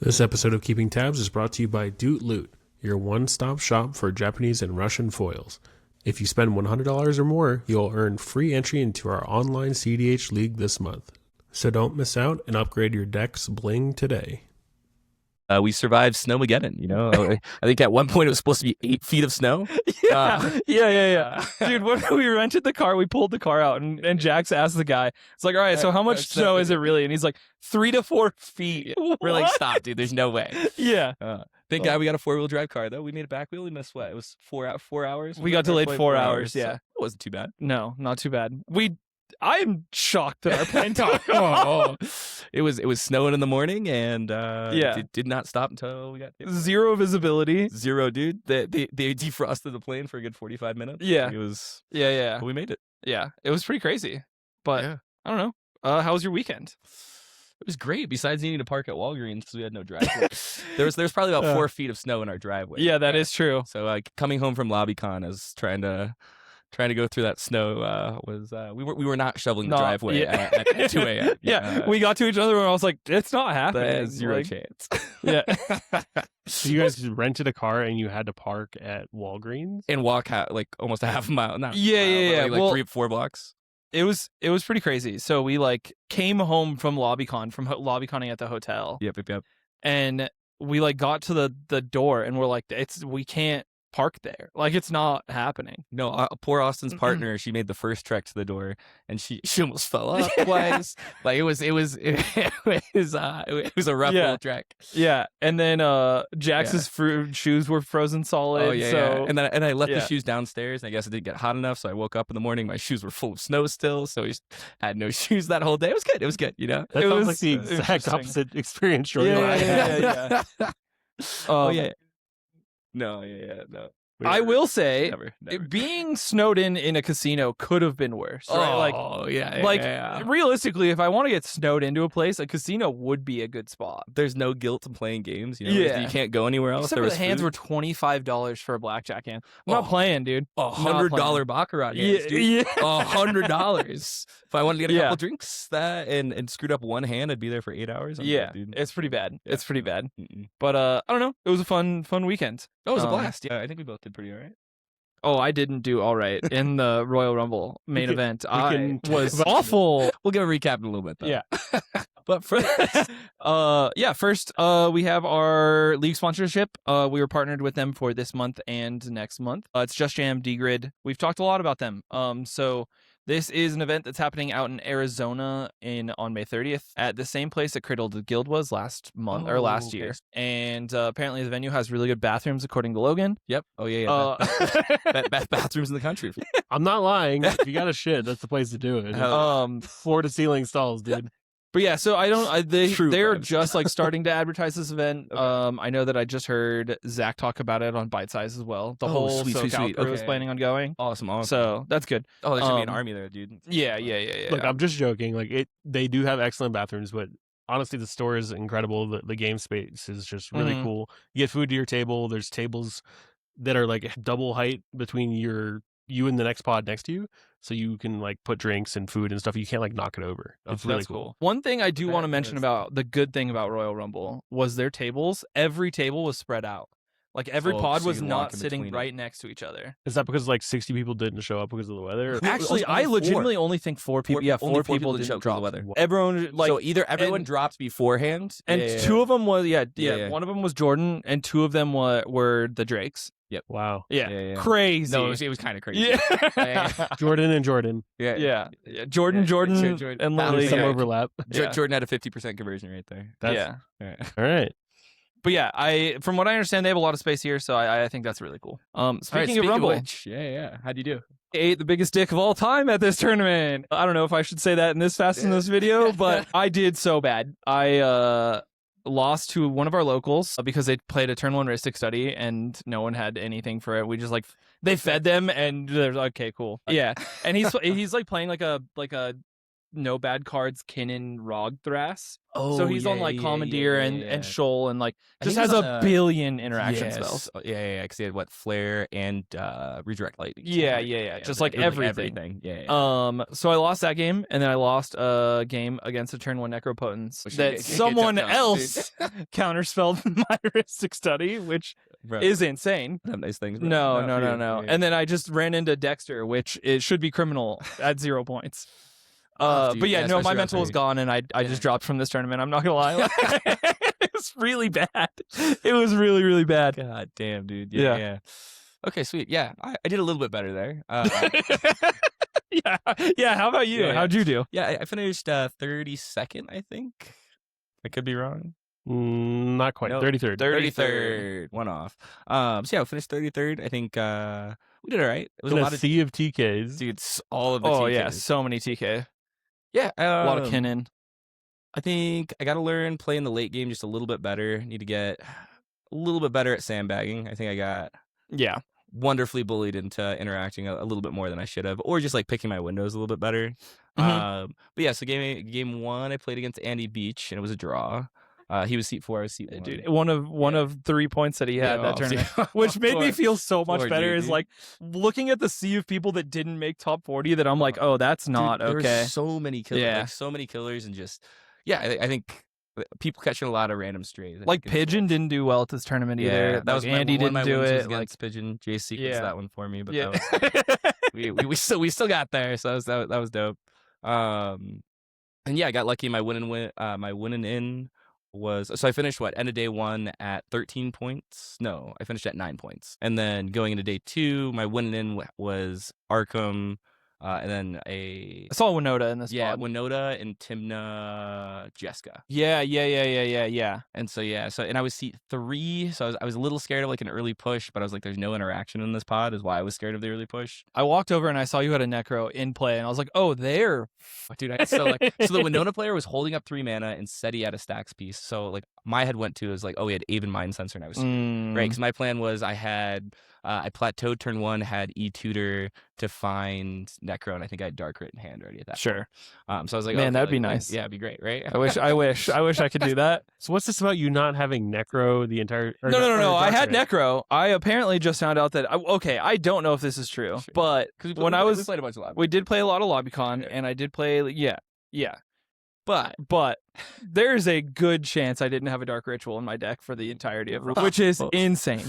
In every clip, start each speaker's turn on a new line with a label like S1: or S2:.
S1: This episode of Keeping Tabs is brought to you by Doot Loot, your one-stop shop for Japanese and Russian foils. If you spend $100 or more, you'll earn free entry into our online cEDH league this month. So don't miss out and upgrade your deck's bling today.
S2: We survived Snowmageddon, you know? I think at one point it was supposed to be 8 feet of snow.
S3: Yeah. Dude, when we rented the car, we pulled the car out, and Jax asked the guy, it's like, all right, so how much snow is it really? And he's like, 3 to 4 feet.
S2: We're like, stop, dude, there's no way.
S3: Yeah.
S2: Thank God we got a 4-wheel drive car, though. We made it back. We only missed, what? It was 4 hours?
S3: We got delayed 4 hours, yeah.
S2: So it wasn't too bad.
S3: No, not too bad. I'm shocked that our plane talk.
S2: It was snowing in the morning, and it did not stop until we got
S3: zero visibility.
S2: Zero, dude. They defrosted the plane for a good 45 minutes.
S3: Yeah.
S2: It was.
S3: Yeah.
S2: But we made it.
S3: Yeah, it was pretty crazy. But
S2: yeah.
S3: I don't know. How was your weekend?
S2: It was great. Besides needing to park at Walgreens because we had no driveway, there's probably about 4 feet of snow in our driveway.
S3: Yeah, that is true.
S2: So like coming home from LobbyCon is trying to go through that snow was we were not shoveling the driveway at 2 a.m.
S3: Yeah, we got to each other and I was like, it's not happening.
S2: Zero chance.
S3: Yeah.
S1: So you guys rented a car and you had to park at Walgreens?
S2: And walk like almost a half a mile. Not
S3: yeah.
S2: Like 3-4 blocks.
S3: It was pretty crazy. So we like came home from LobbyConning at the hotel.
S2: Yep.
S3: And we like got to the door and we're like, we can't park there. Like it's not happening.
S2: No, poor Austin's partner, she made the first trek to the door and she almost fell off twice. Like it was a rough little trek.
S3: Yeah. And then Jax's shoes were frozen solid.
S2: Oh yeah.
S3: So
S2: And I left the shoes downstairs and I guess it didn't get hot enough, so I woke up in the morning, my shoes were full of snow still, so we had no shoes that whole day. It was good, you know.
S1: That sounds like the exact opposite experience Jordan and I had.
S3: Yeah.
S2: No.
S3: I will say,
S2: never.
S3: Being snowed in a casino could have been worse. Right? Realistically, if I want to get snowed into a place, a casino would be a good spot.
S2: There's no guilt in playing games. You know?
S3: Yeah.
S2: You can't go anywhere else.
S3: Except for the hands were $25 for a blackjack hand. I'm not playing, dude.
S2: $100 baccarat hands, dude.
S3: Yeah.
S2: $100. If I wanted to get a couple drinks and screwed up one hand, I'd be there for 8 hours.
S3: Dude. It's pretty bad.
S2: Yeah.
S3: It's pretty bad. But I don't know. It was a fun weekend.
S2: Oh, it was a blast. Yeah, I think we both did pretty all right.
S3: Oh, I didn't do all right in the Royal Rumble main event. I was awful.
S2: We'll give a recap in a little bit, though.
S3: Yeah.
S2: But first,
S3: first, we have our league sponsorship. We were partnered with them for this month and next month. It's Just Jam, D-Grid. We've talked a lot about them. So this is an event that's happening out in Arizona on May 30th at the same place that Cradle to Guild was last year. And apparently the venue has really good bathrooms, according to Logan.
S2: Yep. Oh, yeah. Best bathrooms in the country.
S1: I'm not lying. If you got a shit, that's the place to do it. Floor to ceiling stalls, dude.
S3: But yeah, so they're just like starting to advertise this event. Okay. I know that I just heard Zach talk about it on Bite Size as well. The whole SoCal crew is planning on going.
S2: Awesome.
S3: So that's good.
S2: Oh, there should be an army there, dude.
S3: Yeah.
S1: Look, I'm just joking. Like they do have excellent bathrooms, but honestly, the store is incredible. The game space is just really cool. You get food to your table. There's tables that are like double height between you and the next pod next to you, so you can like put drinks and food and stuff. You can't like knock it over. It's really cool.
S3: One thing I do want to mention about the good thing about Royal Rumble was their tables. Every table was spread out. Like every pod was not sitting right next to each other.
S1: Is that because like 60 people didn't show up because of the weather?
S3: Actually, I legitimately only think 4 people. Yeah, 4 people didn't drop.
S2: The weather.
S3: Everyone
S2: so either everyone dropped beforehand,
S3: and two of them was one of them was Jordan, and two of them were the Drakes.
S2: Yep.
S1: Wow.
S3: Yeah. Crazy.
S2: No, it was kind of crazy.
S3: Yeah.
S1: Jordan and Jordan.
S3: Yeah. Jordan, and Lily.
S1: Some overlap.
S2: Jordan had a 50% conversion rate there.
S1: All right.
S3: But yeah, from what I understand, they have a lot of space here, so I think that's really cool. Speaking of Rumble,
S2: how'd you do?
S3: I ate the biggest dick of all time at this tournament. I don't know if I should say that in this video, but I did so bad. I lost to one of our locals because they played a turn 1 Ristic study and no one had anything for it. We just they fed them and they're like, okay, cool. Yeah. And he's like playing like a no bad cards, Kinnan, Rogthras.
S2: Oh,
S3: So he's on like Commandeer and Shoal and like just has a billion interaction spells.
S2: Yeah, because he had what, Flare and Redirect Lightning.
S3: Yeah. Just like everything.
S2: Yeah.
S3: So I lost that game, and then I lost a game against a turn 1 Necropotence that
S2: get
S3: someone
S2: jumped on,
S3: else counterspelled my Mystic Study, which is insane.
S2: Have nice things.
S3: No.
S2: Yeah.
S3: And then I just ran into Dexter, which it should be criminal at 0 points.
S2: Dude,
S3: But yeah, no, my
S2: especially
S3: mental was gone, and I just dropped from this tournament. I'm not gonna lie, it was really bad. It was really, really bad.
S2: God damn, dude.
S3: Yeah.
S2: Yeah. Okay, sweet. Yeah, I did a little bit better there.
S3: Yeah. How about you?
S2: Yeah.
S3: How'd you do?
S2: Yeah, I finished 32nd, I think. I could be wrong.
S1: Not quite.
S2: No,
S1: 33rd.
S2: 33rd. One off. So yeah, I finished 33rd. I think we did all right. It was
S1: In
S2: a
S1: a
S2: lot of
S1: sea of TKs.
S2: dude, all of the
S3: Oh
S2: TKs.
S3: yeah, so many TK.
S2: Yeah,
S3: A lot of Kinnan.
S2: I think I got to learn playing the late game just a little bit better. Need to get a little bit better at sandbagging. I think I got wonderfully bullied into interacting a little bit more than I should have, or just like picking my windows a little bit better. But yeah, so game 1 I played against Andy Beach, and it was a draw. He was seat 4, I was seat 1.
S3: Dude, one of 3 points that he had that tournament, which made me feel so much better. Is like looking at the sea of people that didn't make top 40. That I'm like, oh, that's not
S2: dude,
S3: okay.
S2: There were so many killers,
S3: Yeah.
S2: like so many killers, and just I think people catching a lot of random strays.
S3: Like Pigeon didn't do well at this tournament either.
S2: That was
S3: Andy
S2: one of my
S3: didn't do
S2: wins was
S3: it.
S2: against Pigeon. Jay sequenced that one for me, but
S3: yeah.
S2: that was, we still got there, so that was dope. And yeah, I got lucky. My winning in was, so I finished end of day 1 at 13 points. No, I finished at 9 points, and then going into day 2, my winning in was Arkham. And then
S3: I saw Winota in this.
S2: Yeah,
S3: pod.
S2: Winota and Timna Jessica.
S3: Yeah.
S2: And so and I was seat 3, so I was a little scared of like an early push, but I was like, there's no interaction in this pod, is why I was scared of the early push.
S3: I walked over and I saw you had a Necro in play, and I was like, oh, there.
S2: Dude, so the Winona player was holding up 3 mana and said he had a stacks piece. So like my head went to is like, oh, he had Aven Mind Sensor, and I was right, because my plan was I had I plateaued turn 1, had E-Tutor to find Necro, and I think I had Dark Writ in hand already at that
S3: Sure.
S2: point. So I was like,
S3: man,
S2: okay,
S3: that'd be
S2: like,
S3: nice.
S2: Yeah, it'd be great, right?
S3: I wish I could do that.
S1: So what's this about you not having Necro the entire?
S3: No. I had Necro. I apparently just found out that. I don't know if this is true, but when I was,
S2: we played a bunch of
S3: we did play a lot of LobbyCon, and I did play. Yeah. But there's a good chance I didn't have a Dark Ritual in my deck for the entirety of, which is insane.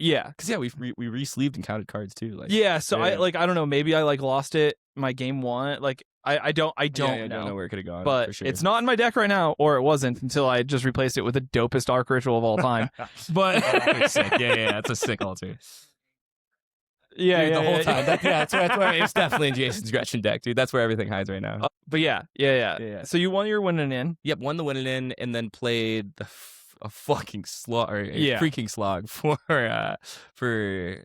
S3: Yeah,
S2: because we re-sleeved and counted cards too. Like
S3: so I don't know. Maybe I lost it my game 1. Like I don't know
S2: where it could have gone.
S3: But
S2: for sure.
S3: it's not in my deck right now, or it wasn't until I just replaced it with the dopest Dark Ritual of all time. But
S2: sick. Yeah, that's a sick altar.
S3: Yeah,
S2: dude, the whole time. That's where it's definitely in Jason's Gretchen deck, dude. That's where everything hides right now.
S3: But yeah. So you won your winning in.
S2: Yep, won the winning in, and then played a fucking slog, or a freaking slog for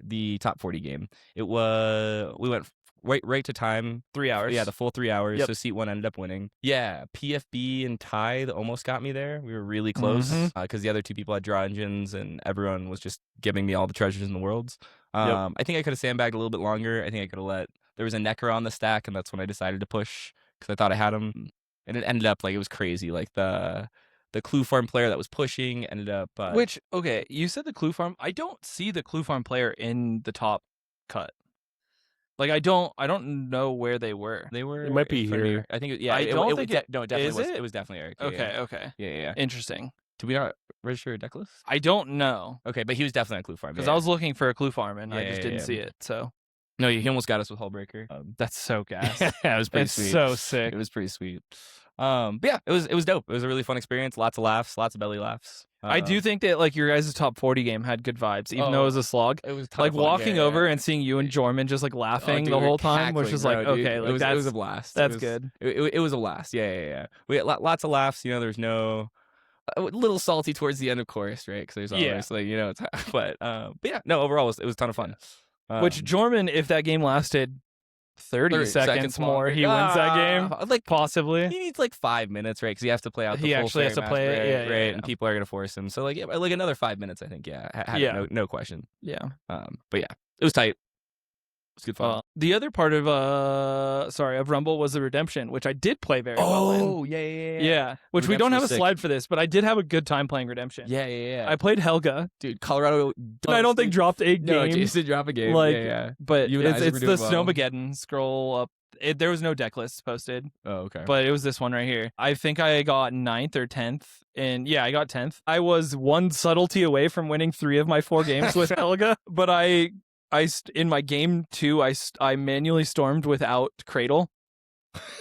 S2: the top 40 game. It was, we went right to time.
S3: 3 hours.
S2: Yeah, the full 3 hours.
S3: Yep.
S2: So seat 1 ended up winning. Yeah, PFB and Tithe almost got me there. We were really close because the other 2 people had draw engines, and everyone was just giving me all the treasures in the world. I think I could have sandbagged a little bit longer. I think I could have there was a Necro on the stack, and that's when I decided to push because I thought I had him. And it ended up it was crazy. Like the Clue Farm player that was pushing ended up.
S3: Which, okay, you said the Clue Farm. I don't see the Clue Farm player in the top cut. Like I don't know where they were.
S2: They were.
S1: It might be here.
S2: I think.
S3: I don't think it.
S2: No, it definitely
S3: is
S2: was.
S3: it?
S2: It was definitely Eric.
S3: Okay.
S2: Yeah.
S3: Interesting.
S2: Did we not register a deck list?
S3: I don't know.
S2: Okay, but he was definitely on Clue Farm
S3: Because I was looking for a Clue Farm and I just didn't
S2: yeah.
S3: see it. So
S2: no, he almost got us with Hullbreaker.
S3: that's so gas.
S2: Yeah, it was pretty
S3: it's
S2: sweet.
S3: so sick.
S2: It was pretty sweet. But yeah, it was dope. It was a really fun experience. Lots of laughs, lots of belly laughs.
S3: I do think that your guys' top 40 game had good vibes, even though it was a slog.
S2: It was
S3: walking over and seeing you and Jorman just laughing the whole time was just okay.
S2: It was a blast.
S3: That's good.
S2: It was a blast. Yeah. We had lots of laughs. There's no a little salty towards the end, of course, right? Because there's always but yeah, no. Overall, it was a ton of fun.
S3: Which Jorman, if that game lasted 30 seconds more, he wins that game. Possibly.
S2: He needs 5 minutes, right? Because he has to play out the
S3: he
S2: full
S3: actually has to play it,
S2: right?
S3: Yeah.
S2: And people are gonna force him. So another 5 minutes, I think. Yeah, no question.
S3: Yeah.
S2: But yeah, it was tight. It's good fun.
S3: The other part of Rumble was the Redemption, which I did play very well in.
S2: Oh, yeah.
S3: Which we don't
S2: Redemption
S3: have a
S2: was sick.
S3: slide for this, but I did have a good time playing Redemption.
S2: Yeah.
S3: I played Helga.
S2: Dude, Colorado.
S3: And I don't think dropped a game.
S2: No, Jason dropped a game.
S3: Like,
S2: yeah.
S3: But
S2: You and
S3: it's
S2: Isaac were
S3: the
S2: doing well.
S3: Snowmageddon. Scroll up. There was no deck list posted.
S2: Oh, okay.
S3: But it was this one right here. I think I got 9th or 10th. And yeah, I got 10th. I was one subtlety away from winning 3 of my 4 games with Helga. But in my game 2, I manually stormed without Cradle.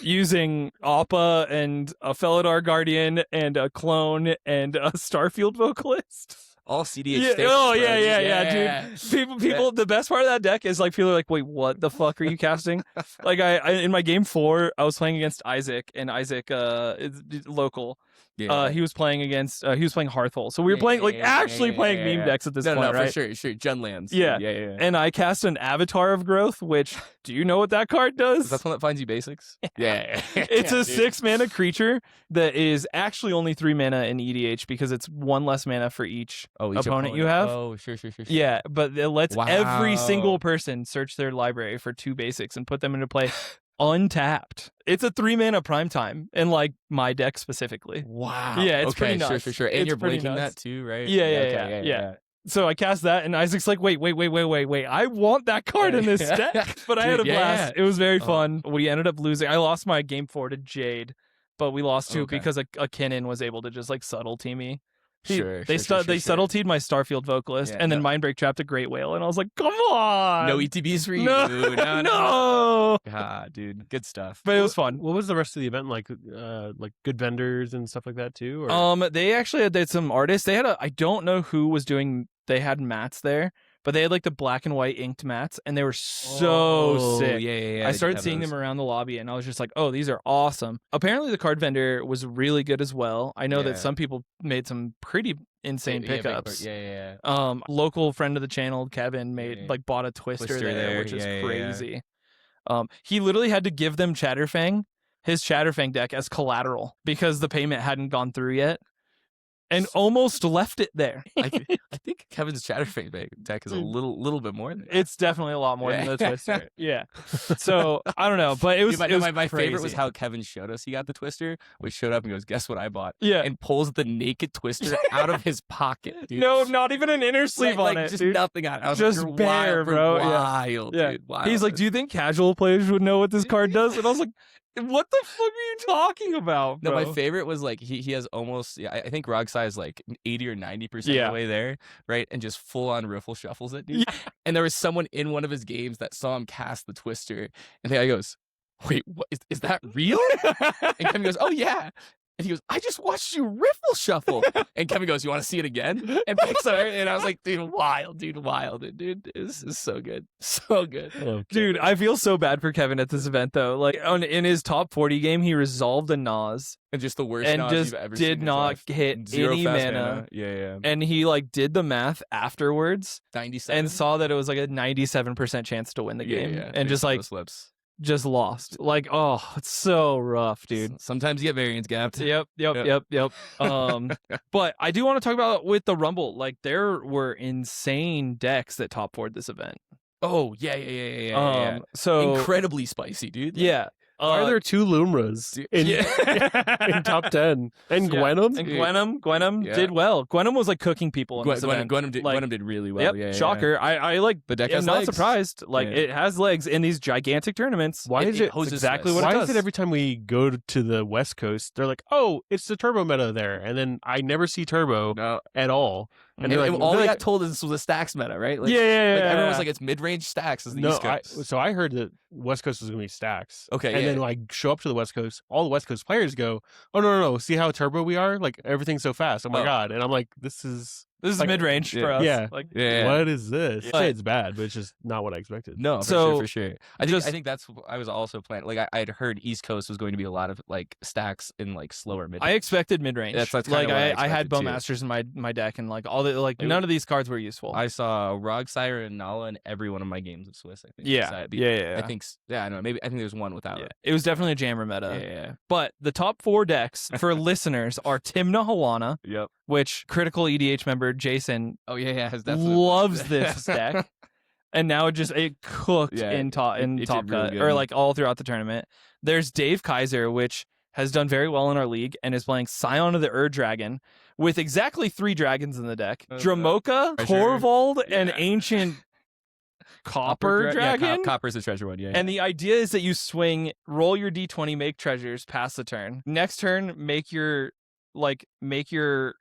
S3: Using Appa and a Felidar Guardian and a clone and a Starfield vocalist.
S2: All CDH
S3: Yeah.
S2: staples,
S3: Oh
S2: bro.
S3: yeah, dude. People. The best part of that deck is like people are like, wait, what the fuck are you casting? Like I in my game 4, I was playing against Isaac, and Isaac is local.
S2: Yeah.
S3: He was playing Hearthful. So we were playing actually playing meme decks at this point, right?
S2: for sure. Jun lands.
S3: Yeah.
S2: Yeah.
S3: And I cast an Avatar of Growth, which do you know what that card does?
S2: Is that one that finds you basics? Yeah.
S3: It's a 6 mana creature that is actually only 3 mana in EDH because it's 1 less mana for each opponent you have.
S2: Oh, sure.
S3: Yeah, but it lets every
S2: Wow.
S3: single person search their library for 2 basics and put them into play untapped. It's a 3 mana primetime in like my deck specifically.
S2: Wow.
S3: Yeah, it's
S2: okay,
S3: pretty nuts.
S2: Sure. And
S3: It's
S2: you're
S3: pretty
S2: blinking
S3: nuts.
S2: that too, right?
S3: Yeah. So I cast that, and Isaac's like, wait. I want that card in this deck. But I had a
S2: Dude,
S3: blast. It was very fun. We ended up losing. I lost my game 4 to Jade, but we lost 2 because a Kinnan was able to just like subtlety me. They subtletied my Starfield vocalist, and then Mindbreak trapped a Great Whale, and I was like, come on!
S2: No ETBs for you.
S3: No.
S2: God, dude, good stuff.
S3: But it was fun.
S1: What was the rest of the event like? Like good vendors and stuff like that too? Or?
S3: They actually had some artists. They had I don't know who was doing. They had mats there, but they had like the black and white inked mats, and they were so sick.
S2: Yeah.
S3: I started seeing them around the lobby, and I was just like, oh, these are awesome. Apparently, the card vendor was really good as well. I know that some people made some pretty insane pickups.
S2: Yeah.
S3: Local friend of the channel, Kevin, bought a Twister there, which is crazy. He literally had to give them his Chatterfang deck as collateral because the payment hadn't gone through yet. And almost left it there.
S2: I think Kevin's Chatterfang deck is a little bit more than that.
S3: It's definitely a lot more than the Twister. Yeah. So I don't know, but it was.
S2: My favorite was how Kevin showed us he got the Twister. We showed up and goes, "Guess what I bought?"
S3: Yeah.
S2: And pulls the naked Twister out of his pocket. Dude.
S3: No, not even an inner sleeve on it.
S2: Just
S3: dude.
S2: nothing on it. I was
S3: just
S2: like,
S3: bare,
S2: wild,
S3: bro.
S2: Wild,
S3: yeah.
S2: Dude. Wild.
S3: He's like, "Do you think casual players would know what this card does?" And I was like, what the fuck are you talking about, bro?
S2: No, my favorite was like he has almost I think Rogsai is like 80 or 90% of the way there, right? And just full on riffle shuffles it, dude. Yeah. And there was someone in one of his games that saw him cast the Twister, and the guy goes, "Wait, what is that real?" And Kevin goes, "Oh yeah." And he goes, "I just watched you riffle shuffle." And Kevin goes, "You want to see it again?" And picks up, and I was like, dude, wild. Dude, this is so good. So good.
S1: Okay.
S3: Dude, I feel so bad for Kevin at this event, though. Like, in his top 40 game, he resolved a Nas.
S2: And just the worst
S3: and
S2: Nas
S3: just
S2: you've ever
S3: did
S2: seen
S3: not hit
S2: Zero
S3: any
S2: fast
S3: mana.
S2: Yeah.
S3: And he, like, did the math afterwards
S2: 97.
S3: and saw that it was, like, a 97% chance to win the game.
S2: Yeah.
S3: And just, like, just lost. Like, oh, it's so rough, dude.
S2: Sometimes you get variance gapped.
S3: Yep. But I do want to talk about with the Rumble, like there were insane decks that top 4'd this event.
S2: Oh, yeah.
S3: So
S2: incredibly spicy, dude.
S3: Yeah.
S1: Are there 2 Lumras in top 10? And Gwenum?
S3: And Gwenum did well. Gwenum was like cooking people in this event.
S2: Gwenum did really well.
S3: Yep, shocker. I like
S2: the deck.
S3: I'm
S2: has
S3: not
S2: legs.
S3: surprised. Like it has legs in these gigantic tournaments.
S1: Why is it
S3: exactly what it does?
S1: Why is it every time we go to the West Coast, they're like, "Oh, it's the turbo meta there," and then I never see turbo at all.
S2: And all we got told is this was a stacks meta, right? Like, everyone was like, it's mid-range stacks is the East Coast.
S1: So I heard that West Coast was going to be stacks.
S2: Okay,
S1: and then I show up to the West Coast, all the West Coast players go, "Oh no, see how turbo we are? Like everything's so fast. Oh my god!" And I'm like, "This is
S3: like, mid-range for us."
S1: Yeah,
S3: like,
S1: what is this? I say it's bad, but it's just not what I expected.
S2: No, for sure. I think that's what I was also planning. Like I had heard East Coast was going to be a lot of like stacks in like slower mid.
S3: I expected mid-range.
S2: That's
S3: like I had Bowmasters in my deck, and like all the none of these cards were useful.
S2: I saw Rogsire and Nala in every one of my games of Swiss. I think.
S3: Yeah.
S2: I think. Yeah, I don't know. Maybe I think there's one without it.
S3: It was definitely a jammer meta.
S2: Yeah.
S3: But the top 4 decks for listeners are Timna Hawana.
S2: Yep.
S3: Which critical EDH member Jason
S2: has
S3: loves this deck. and now it cooked in top
S2: did
S3: top
S2: really
S3: cut
S2: good.
S3: or like all throughout the tournament. There's Dave Kaiser, which has done very well in our league and is playing Scion of the Dragon with exactly 3 dragons in the deck: Dramoka,
S2: Treasure.
S3: Korvold, and
S2: Yeah.
S3: Ancient Copper Dragon.
S2: Copper's the treasure one. Yeah.
S3: And the idea is that you swing, roll your d20, make treasures, pass the turn. Next turn, make your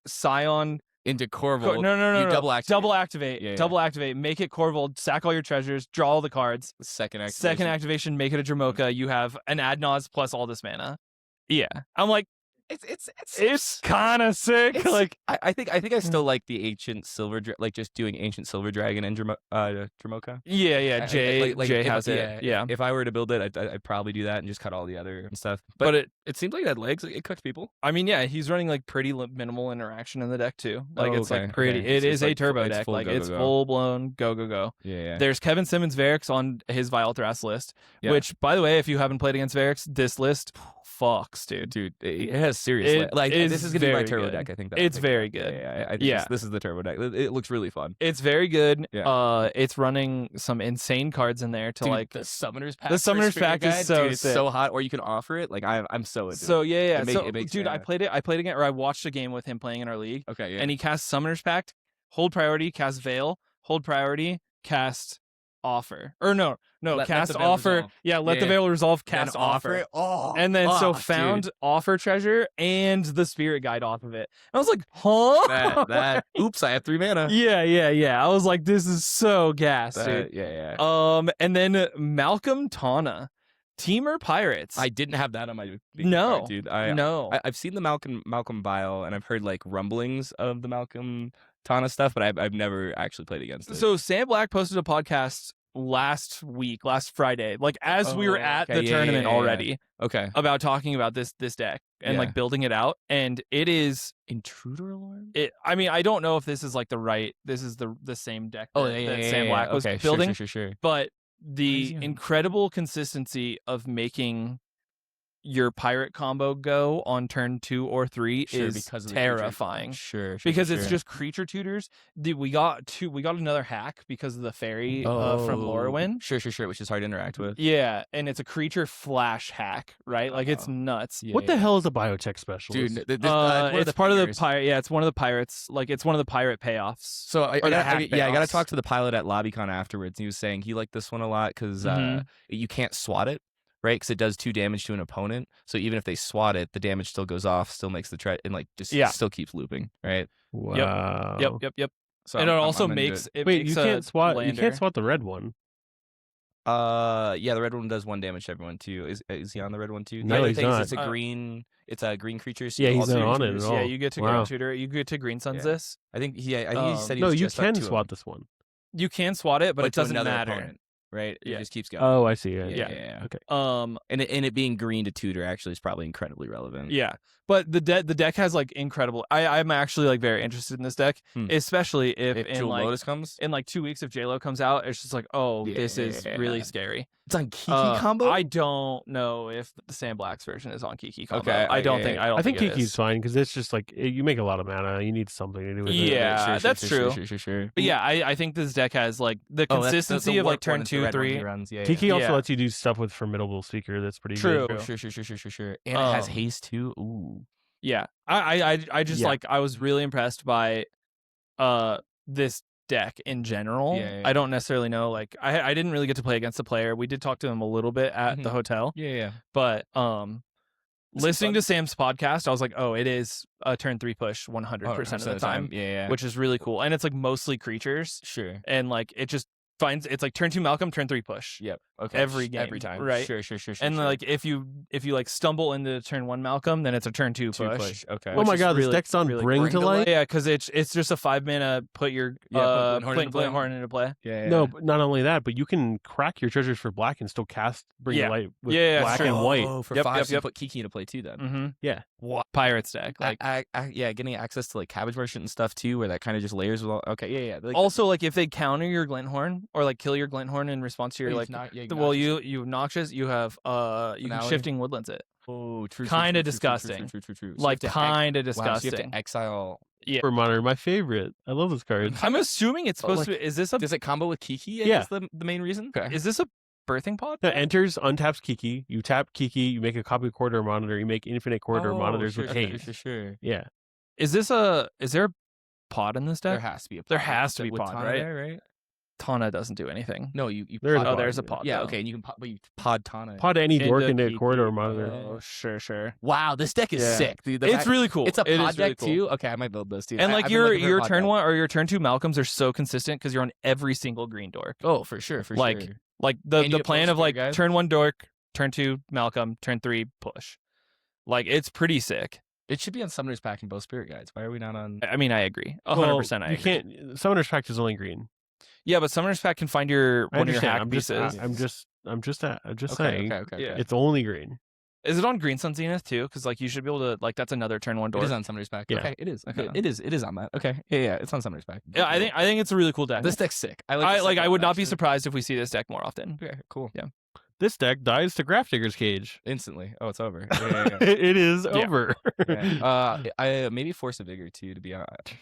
S3: Scion
S2: into Corvold.
S3: No.
S2: You double activate.
S3: Double activate.
S2: Yeah.
S3: Double activate. Make it Corvold. Sack all your treasures. Draw all the cards.
S2: Second activation.
S3: Second activation. Make it a Dramoka. You have an Adnaz plus all this mana. Yeah, I'm like, it's kind of sick. Like,
S2: I think I still like the ancient silver, like just doing ancient silver dragon and Dramoka.
S3: Yeah. Jay has
S2: if,
S3: it. Yeah.
S2: If I were to build it, I'd probably do that and just cut all the other stuff.
S3: But
S2: it seems like it had legs. It cooked people.
S3: I mean, yeah, he's running like pretty minimal interaction in the deck too. Like it's
S2: okay,
S3: like pretty.
S2: okay.
S3: It is a
S2: like
S3: turbo
S2: it's
S3: deck.
S2: full
S3: Like
S2: go,
S3: it's
S2: go, go.
S3: full blown go.
S2: Yeah.
S3: There's Kevin Simmons Varix on his Vile Thras list,
S2: Yeah.
S3: which, by the way, if you haven't played against Varix, this list fucks, dude.
S2: Dude, it has serious. This is gonna be my turbo deck. I think
S3: it's very good.
S2: Yeah, I think this is the turbo deck. It looks really fun.
S3: It's very good.
S2: Yeah.
S3: It's running some insane cards in there to
S2: Dude,
S3: like
S2: the summoners pack.
S3: The summoners pack is so
S2: dude, it's
S3: sick.
S2: so hot. Or you can offer it. Like I'm so into
S3: So
S2: it.
S3: yeah.
S2: It makes,
S3: dude, I played again, or I watched a game with him playing in our league.
S2: Okay, yeah.
S3: And he cast Summoners Pact, hold priority, cast Veil, hold priority, cast Offer. Or no, cast
S2: the Veil
S3: Offer.
S2: resolve.
S3: Yeah, let the
S2: Yeah.
S3: Veil resolve,
S2: Then
S3: cast Offer.
S2: it. Oh,
S3: And then
S2: dude.
S3: found Offer Treasure and the Spirit Guide off of it. And I was like, huh?
S2: that. Oops, I have 3 mana.
S3: Yeah. I was like, this is so gas, dude.
S2: Yeah.
S3: And then Malcolm Tana, Teamer Pirates.
S2: I didn't have that on my
S3: No,
S2: card, dude. I've seen the Malcolm Bile, and I've heard like rumblings of the Malcolm Tana stuff, but I've never actually played against it.
S3: So Sam Black posted a podcast last Friday, like as we were at the tournament already.
S2: Okay.
S3: About talking about this deck and like building it out, and it is
S2: Intruder Alarm.
S3: I mean, I don't know if this is like this is the same deck that Sam Black was building.
S2: Sure.
S3: But the incredible consistency of making your pirate combo go on turn 2 or 3 is terrifying. Because it's just creature tutors. We got another hack because of the fairy from Lorwyn.
S2: Sure, which is hard to interact with.
S3: Yeah, and it's a creature flash hack, right? Like it's nuts.
S1: What the hell is a biotech specialist?
S3: Dude, it's part of the pirate. Yeah, it's one of the pirates. Like it's one of the pirate payoffs.
S2: So I got to talk to the pilot at LobbyCon afterwards. He was saying he liked this one a lot because you can't swat it. Right, because it does 2 damage to an opponent. So even if they swat it, the damage still goes off, still makes the and like just still keeps looping. Right.
S1: Wow.
S3: Yep.
S2: So
S3: and it also makes it.
S1: Wait,
S3: makes
S1: you can't swat.
S3: lander.
S1: You can't swat the red one.
S2: Yeah, the red one does 1 damage to everyone too. Is he on the red one too?
S1: No, he's not.
S2: It's a green. It's a green creature. So
S1: yeah, he's not on it at all.
S3: Yeah, you get to Green Tutor. You get to Green Suns this.
S2: I think he said he
S1: no,
S2: was
S1: you
S2: just
S1: can
S2: up to
S1: swat
S2: him.
S1: this one.
S3: You can swat it, but it
S2: to
S3: doesn't
S2: another
S3: matter.
S2: Opponent, right? It just keeps going.
S1: Oh, I see.
S2: Yeah.
S1: Okay.
S2: And it being green to tutor actually is probably incredibly relevant.
S3: Yeah, but the deck has like incredible. I'm actually like very interested in this deck, especially if in
S2: Jewel
S3: like
S2: Lotus comes
S3: in like 2 weeks if JLo comes out. It's just like, this is really scary.
S2: It's on Kiki combo.
S3: I don't know if the Sam Black's version is on Kiki combo.
S2: Okay,
S3: I don't think.
S1: I think Kiki's fine because it's just like you make a lot of mana. You need something to do with it.
S3: Yeah, that's true.
S2: Sure.
S3: But yeah, I think this deck has like the consistency of like turn 2, 3.
S1: Kiki also lets you do stuff with Formidable Speaker. That's pretty good.
S2: Sure. And it has haste too. Ooh.
S3: Yeah, I just like I was really impressed by this deck in general.
S2: Yeah.
S3: I don't necessarily know, like I didn't really get to play against the player. We did talk to him a little bit at the hotel.
S2: Yeah.
S3: But listening to Sam's podcast, I was like, it is a turn 3 push 100% of the time.
S2: Yeah.
S3: Which is really cool. And it's like mostly creatures.
S2: Sure.
S3: And like it just finds it's like turn 2 Malcolm, turn 3 push.
S2: Yep. Okay.
S3: Every game.
S2: Every time.
S3: Right.
S2: Sure.
S3: And like if you like stumble into turn 1 Malcolm, then it's a turn 2 push.
S2: Okay.
S1: Oh my god, this deck's on Bring to Life?
S3: Yeah, because it's just a 5 mana put your Glinthorn into play.
S2: Yeah.
S1: No, but not only that, but you can crack your treasures for black and still cast Bring to Light with black and white.
S2: Oh, for 5, so you put Kiki into play too then.
S3: Mm-hmm.
S1: Yeah.
S3: What? Pirates deck. Like
S2: getting access to like Cabbage Merchant and stuff too, where that kind of just layers with all. Okay, yeah.
S3: Like, also, like if they counter your Glinthorn or like kill your Glinthorn in response to your you obnoxious, you have you can Shifting Woodlands it.
S2: Oh, true.
S3: Kind of disgusting.
S2: True.
S3: Like kind of disgusting.
S2: Wow, so you have to exile
S3: Yeah.
S1: For Monitor, my favorite. I love this card.
S3: I'm assuming it's supposed to. Is this a?
S2: Does it combo with Kiki? I
S1: Yeah.
S2: guess the main reason. Okay.
S3: Is this a birthing pod?
S1: That enters, untaps Kiki. You tap Kiki. You make a copy corridor monitor. You make infinite corridor monitors with Cage.
S2: Sure.
S1: Yeah.
S3: Is this a? Is there a pod in this deck?
S2: There has to be a pod.
S3: There has to be
S2: with
S3: pod,
S2: Tana
S3: right?
S2: there, right?
S3: Tana doesn't do anything.
S2: No, you
S1: There's
S2: pod.
S1: a pod.
S3: There's a pod.
S2: Yeah,
S3: though.
S2: okay, and you can pod, but you pod Tana.
S1: Pod any dork into a
S3: Kiki.
S1: corridor monitor.
S3: Oh, sure.
S2: Wow, this deck is
S3: Yeah.
S2: sick, dude.
S3: It's really cool.
S2: It's a
S3: It
S2: pod
S3: is really
S2: deck
S3: cool.
S2: too. Okay, I might build this too.
S3: And like
S2: I've been looking for a
S3: your
S2: pod
S3: turn
S2: deck.
S3: 1 or your turn 2 Malcolms are so consistent because you're on every single green dork.
S2: Oh, for sure.
S3: Like
S2: sure.
S3: like
S2: And you
S3: the
S2: get
S3: plan
S2: plus
S3: of like
S2: spirit guides?
S3: turn 1 dork, turn 2 Malcolm, turn 3 push. Like it's pretty sick.
S2: It should be on Summoner's Pack and both Spirit Guides. Why are we not on?
S3: I mean, I agree. 100%.
S1: Well,
S3: I
S1: you
S3: agree.
S1: can't. Summoner's Pact is only green.
S3: Yeah, but Summoner's Pack can find your
S1: I
S3: one of your
S1: understand.
S3: hack pieces.
S1: I'm just
S2: Okay,
S1: saying.
S2: okay.
S3: Yeah.
S1: It's only green.
S3: Is it on Green Sun Zenith too? Because like you should be able to like that's another turn 1
S2: It
S3: dork.
S2: is on Summoner's Pack.
S1: Yeah.
S2: Okay, it is.
S3: Okay.
S2: It is on that. Okay, yeah, it's on Summoner's Pack.
S3: Yeah, I think it's a really cool deck.
S2: this deck's sick. I
S3: I
S2: like.
S3: I would not be surprised if we see this deck more often.
S2: Okay, cool.
S3: Yeah.
S1: This deck dies to Grafdigger's Cage.
S2: Instantly. Oh, it's over. Yeah.
S1: It is over.
S2: I maybe Force of Vigor too, to be honest.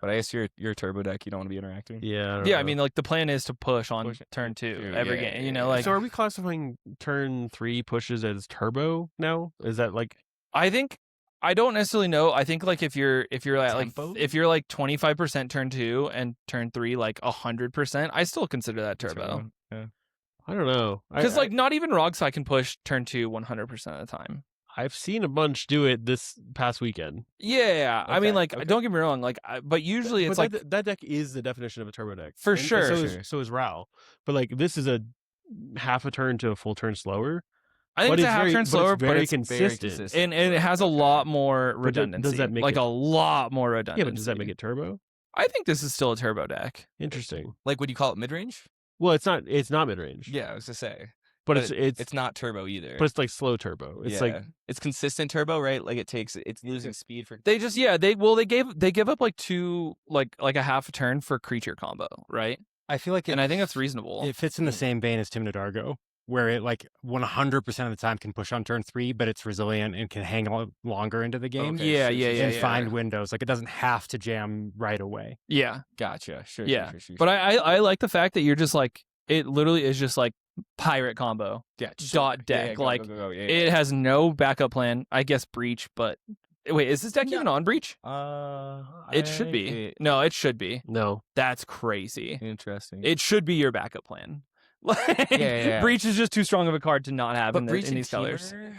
S2: But I guess you're a turbo deck. You don't want to be interacting.
S1: Yeah. don't
S3: Yeah, I
S1: know.
S3: mean like the plan is to push on
S2: Push it.
S3: turn 2
S2: Two,
S3: every
S2: yeah,
S3: game.
S2: yeah,
S3: You know,
S2: yeah.
S3: like
S1: so are we classifying turn 3 pushes as turbo now? Is that like
S3: I think I don't necessarily know. I think like if you're at
S2: Tempo?
S3: like if you're like 25% turn 2 and turn 3 like 100%, I still consider that turbo.
S2: Yeah.
S1: I don't know.
S3: Because like not even Rogsai can push turn 2 100% of the time.
S1: I've seen a bunch do it this past weekend.
S3: Yeah, I mean
S2: Okay,
S3: like
S2: okay.
S3: don't get me wrong, like but usually it's
S1: But
S3: like
S1: that deck is the definition of a turbo deck.
S3: For
S1: And
S3: sure.
S1: So is Ral. But like this is a half a turn to a full turn slower.
S3: I think
S1: but
S3: it's a half turn slower, but
S1: very
S3: it's
S1: consistent.
S3: and it has a lot more
S1: But does
S3: redundancy.
S1: that make
S3: like
S1: it-
S3: a lot more redundancy?
S1: Yeah, but does that make it turbo?
S3: I think this is still a turbo deck.
S1: Interesting.
S2: Like, would you call it mid range?
S1: Well, it's not mid range.
S2: Yeah, I was to say.
S1: But
S2: but
S1: it's
S2: not turbo either.
S1: but it's like slow turbo. It's like
S2: it's consistent turbo, right? Like it's losing speed for.
S3: They just they give up like two like a half a turn for creature combo, right?
S4: I feel like
S3: And I think that's reasonable.
S4: it fits in the same vein as Timid Dargo, where it like 100% of the time can push on turn 3, but it's resilient and can hang longer into the game.
S2: Okay,
S3: Yeah,
S2: sure,
S3: yeah,
S2: sure,
S3: yeah,
S4: And
S2: sure.
S4: find windows. Like it doesn't have to jam right away.
S3: Yeah,
S2: Gotcha. Sure.
S3: yeah.
S2: Sure.
S3: But I like the fact that you're just like it literally is just like pirate combo.
S2: yeah.
S3: dot deck,
S2: go,
S3: like,
S2: go, go, yeah,
S3: It has no backup plan. I guess breach, but wait, is this deck even on breach? It should be. No, it should be.
S1: no.
S3: That's crazy.
S2: Interesting.
S3: It should be your backup plan. Like,
S2: yeah.
S3: breach is just too strong of a card to not have
S2: but
S3: in
S2: breach
S3: these colors.
S2: Teamer?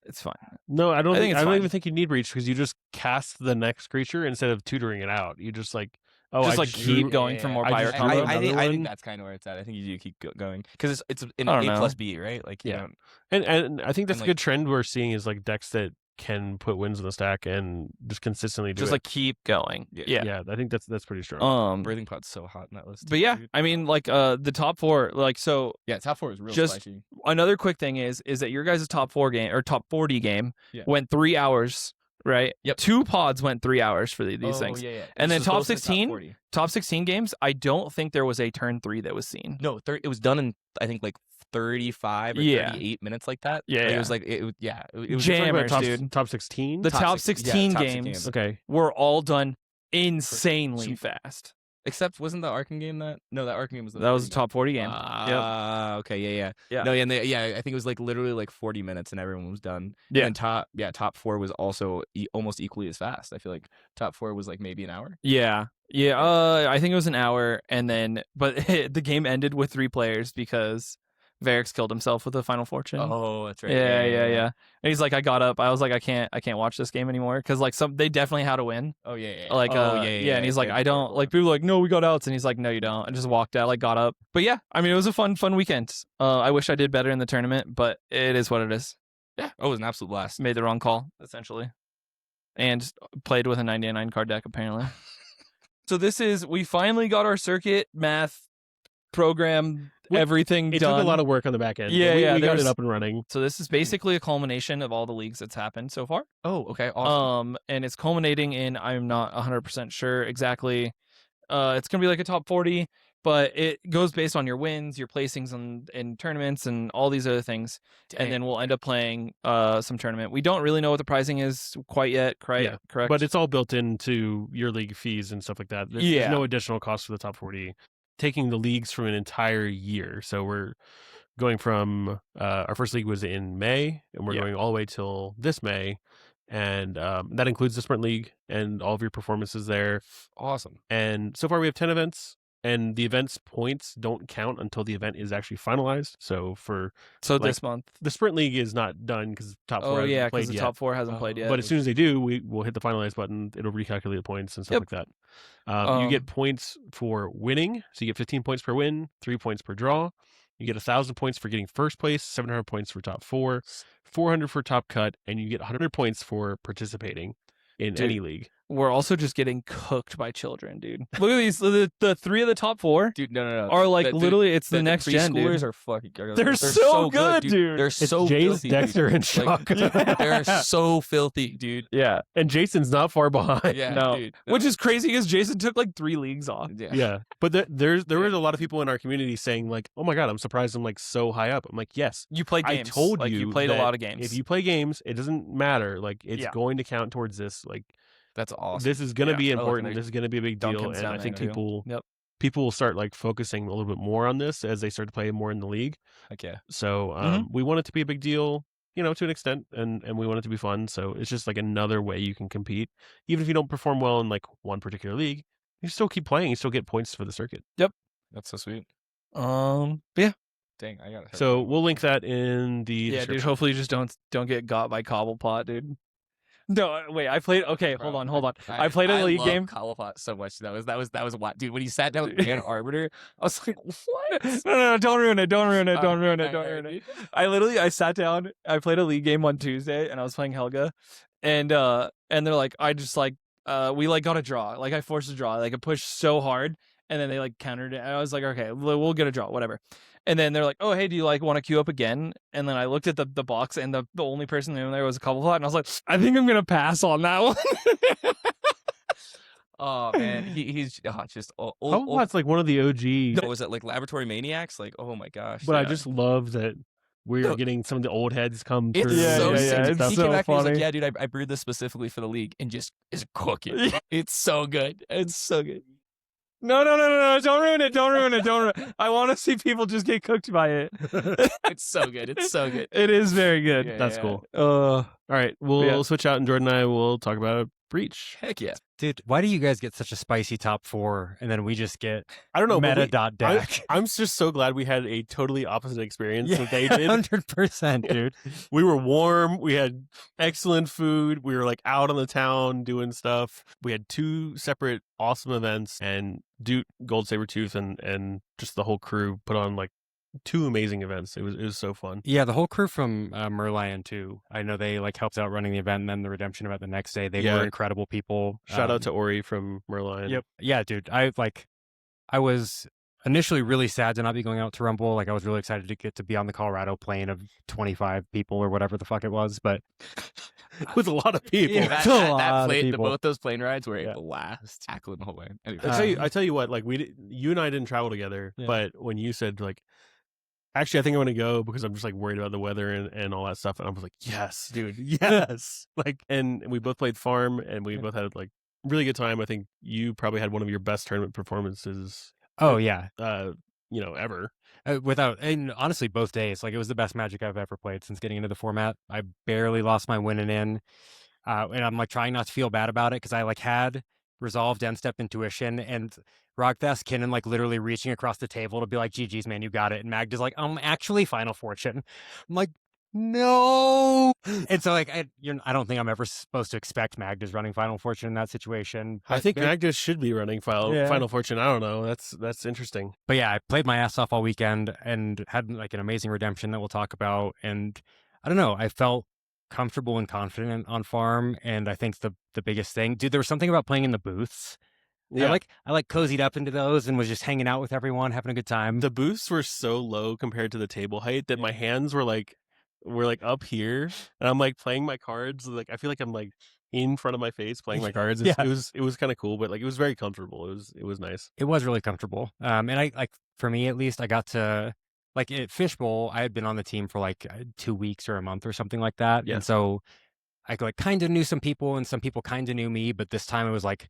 S3: It's fine.
S1: No, I don't
S3: I think
S1: think
S3: it's
S1: I don't
S3: fine.
S1: even think you need breach because you just cast the next creature instead of tutoring it out. You just like
S3: Just
S1: I
S3: like keep going for more
S1: I
S3: pirate
S1: just
S3: combo.
S1: drew
S2: I think
S1: another
S2: I think
S1: one.
S2: that's kind of where it's at. I think you do keep going because it's an
S3: I
S2: A
S3: don't know.
S2: plus B, right? Like you
S1: Yeah.
S2: don't-
S1: And I think that's
S2: And,
S1: a good trend we're seeing is like decks that can put wins in the stack and just consistently do
S3: just
S1: it.
S3: like keep going.
S2: Yeah.
S3: Yeah.
S1: I think that's pretty strong.
S2: Breathing Pod's so hot in that list.
S3: But yeah,
S2: dude.
S3: I mean like the top 4 like so
S2: yeah, top 4 is real
S3: just-
S2: spicy.
S3: another quick thing is that your guys' top 4 game or top 40 game
S2: Yeah.
S3: went 3 hours, right?
S2: Yep.
S3: 2 pods went 3 hours for these
S2: Oh,
S3: things.
S2: Yeah.
S3: And then
S2: This is
S3: top
S2: both in the
S3: 16?
S2: 40.
S3: Top 16 games, I don't think there was a turn 3 that was seen.
S2: No, it was done in I think like 35 or
S3: Yeah.
S2: 38 minutes like that.
S3: Yeah,
S2: Like,
S3: yeah.
S2: it was like it was
S3: Jam-
S1: You're talking about
S3: Jammers, dude.
S1: top 16?
S3: The top
S2: six-
S3: 16
S2: top
S3: games
S2: 16.
S1: Okay.
S3: were all done insanely
S2: Super-
S3: fast.
S2: Except wasn't the Arkham game that? No, that Arkham game was the
S3: That was a
S2: 40
S3: top 40 game.
S2: Okay, yeah.
S3: Yeah.
S2: No, yeah, and I think it was like literally like 40 minutes and everyone was done.
S3: Yeah.
S2: And top 4 was also almost equally as fast. I feel like top 4 was like maybe an hour.
S3: Yeah. Yeah. I think it was an hour and then but the game ended with 3 players because Varix killed himself with the Final Fortune.
S2: Oh, that's right.
S3: Yeah. And he's like, I got up. I was like, I can't watch this game anymore because like they definitely had to win.
S2: Oh yeah.
S3: Like,
S2: oh,
S3: yeah. And he's like,
S2: It's
S3: I don't like people are like, no, we got outs, and he's like, no, you don't. And just walked out, like, got up. But yeah, I mean, it was a fun weekend. I wish I did better in the tournament, but it is what it is.
S2: Yeah. Oh, it was an absolute blast.
S3: Made the wrong call essentially, and played with a 99 card deck apparently. So we finally got our circuit math program. Everything
S1: It
S3: done.
S1: took a lot of work on the back end.
S3: Yeah,
S1: but we got
S3: there's-
S1: it up and running.
S3: So this is basically a culmination of all the leagues that's happened so far.
S2: Oh, okay. Awesome.
S3: And it's culminating in I'm not 100% sure exactly. It's gonna be like a top 40. but it goes based on your wins, your placings in tournaments, and all these other things.
S2: Dang.
S3: And then we'll end up playing some tournament. We don't really know what the pricing is quite yet.
S1: Yeah,
S3: correct.
S1: but it's all built into your league fees and stuff like that. There's no additional cost for the top 40. Taking the leagues from an entire year, so we're going from our first league was in May, and we're going all the way till this May, and that includes the Sprint League and all of your performances there.
S2: Awesome.
S1: And so far we have 10 events, and the events points don't count until the event is actually finalized. So
S3: this month,
S1: the Sprint League is not done because top 4 hasn't played
S3: the
S1: yet.
S3: top 4 hasn't played yet.
S1: But as soon as they do, we'll hit the finalize button. It'll recalculate the points and stuff like that. You get points for winning, so you get 15 points per win, 3 points per draw. You get 1,000 points for getting first place, 700 points for top 4, 400 for top cut, and you get 100 points for participating in any league.
S3: We're also just getting cooked by children, dude. Look at these. The 3 of the top 4,
S2: dude. No.
S3: Are like literally, it's the next gen, dude.
S2: Preschoolers are fucking.
S3: They're so good, dude.
S2: They're
S1: it's
S2: so
S1: Jace,
S2: filthy,
S1: Dexter, and Shock.
S2: They're so filthy, dude.
S3: Yeah,
S1: and Jason's not far behind.
S2: Yeah,
S3: no.
S2: Dude,
S3: Which is crazy because Jason took like 3 leagues off.
S1: Yeah. But there was a lot of people in our community saying like, "Oh my god, I'm surprised I'm like so high up." I'm like, "Yes,
S3: you played games.
S1: I told
S3: like,
S1: you
S3: you played a
S1: that
S3: lot of games.
S1: If you play games, it doesn't matter. Like it's going to count towards this. Like
S2: that's awesome.
S1: This is going to be important. This is going to be a big deal,
S3: Duncan's
S1: and I think people will start like focusing a little bit more on this as they start to play more in the league.
S2: Okay.
S1: So we want it to be a big deal, to an extent, and we want it to be fun. So it's just like another way you can compete, even if you don't perform well in like one particular league. You still keep playing. You still get points for the circuit.
S3: Yep,
S2: that's so sweet.
S3: Yeah.
S2: Dang, I got it.
S1: So we'll link that in the description.
S3: Dude. Hopefully, you just don't get got by Cobblepot, dude. No, wait. I played. Okay,
S2: Bro,
S3: hold on. I played a league game.
S2: Cobblepot so much. That was what, dude. When you sat down with Van Arbiter, I was like, what?
S3: No, don't ruin it. Don't ruin it. I sat down. I played a league game on Tuesday, and I was playing Helga, and they're like, I just like, we like got a draw. Like I forced a draw. Like I pushed so hard, and then they like countered it. And I was like, okay, we'll get a draw, whatever. And then they're like, oh, hey, do you like want to queue up again? And then I looked at the box, and the only person in there was a Cobblepot, and I was like, I think I'm gonna pass on that one.
S2: Oh man, he's just old.
S1: Cobblepot's like one of the OG.
S2: Was it like Laboratory Maniacs? Like, oh my gosh.
S1: But I just love that we're getting some of the old heads come through.
S2: It's so sick.
S3: It's
S2: He
S3: so
S2: came back and he's
S3: funny.
S2: like, yeah, dude, I brewed this specifically for the league, and just is cooking. It's so good. It's so good.
S3: No, don't ruin it. I want to see people just get cooked by it.
S2: It's so good. It's so good.
S3: It is very good.
S2: Yeah,
S1: That's cool.
S3: All
S1: right, we'll switch out, and Jordan and I will talk about Breach.
S2: Heck yeah.
S4: Dude, why do you guys get such a spicy top 4 and then we just get
S1: I don't know,
S4: meta.deck?
S1: I'm just so glad we had a totally opposite experience that they did.
S4: 100%, dude.
S1: We were warm. We had excellent food. We were like out on the town doing stuff. We had 2 separate awesome events, and Duke, Gold Sabertooth, and just the whole crew put on like 2 amazing events. It was so fun.
S4: Yeah, the whole crew from Merlion too. I know they like helped out running the event, and then the redemption event the next day. They were incredible people.
S1: Shout out to Ori from Merlion.
S4: Yep. Yeah, dude. I was initially really sad to not be going out to Rumble. Like I was really excited to get to be on the Colorado plane of 25 people or whatever the fuck it was, but
S1: it was a lot of people.
S2: Yeah, that plane,
S4: people.
S2: Both those plane rides were a blast. Tackling the whole way.
S1: Anyway. I tell you what, like you and I didn't travel together, but when you said like, actually, I think I want to go because I'm just like worried about the weather and all that stuff. And I was like, yes, dude, yes. Like, and we both played farm, and we both had like really good time. I think you probably had one of your best tournament performances.
S4: Oh yeah,
S1: ever.
S4: And honestly, both days, like it was the best Magic I've ever played since getting into the format. I barely lost my winning in, and I'm like trying not to feel bad about it because I like had Resolved End Step Intuition and Rockfast Kinnan like literally reaching across the table to be like, GG's man, you got it. And Magda's like, actually Final Fortune. I'm like, no. And so like, I don't think I'm ever supposed to expect Magda's running Final Fortune in that situation.
S1: I think Magda should be running Final Fortune. I don't know. That's interesting.
S4: But yeah, I played my ass off all weekend and had like an amazing redemption that we'll talk about. And I don't know, I felt comfortable and confident on farm. And I think the biggest thing, dude, there was something about playing in the booths. Yeah. I like cozied up into those and was just hanging out with everyone, having a good time.
S1: The booths were so low compared to the table height that my hands were like up here, and I'm like playing my cards. Like I feel like I'm like in front of my face playing my cards.
S4: Yeah.
S1: It was kind of cool, but like it was very comfortable. It was nice.
S4: It was really comfortable. And I like, for me at least, I got to like at Fishbowl. I had been on the team for like 2 weeks or a month or something like that,
S1: Yeah.
S4: and so I like kind of knew some people, and some people kind of knew me. But this time it was like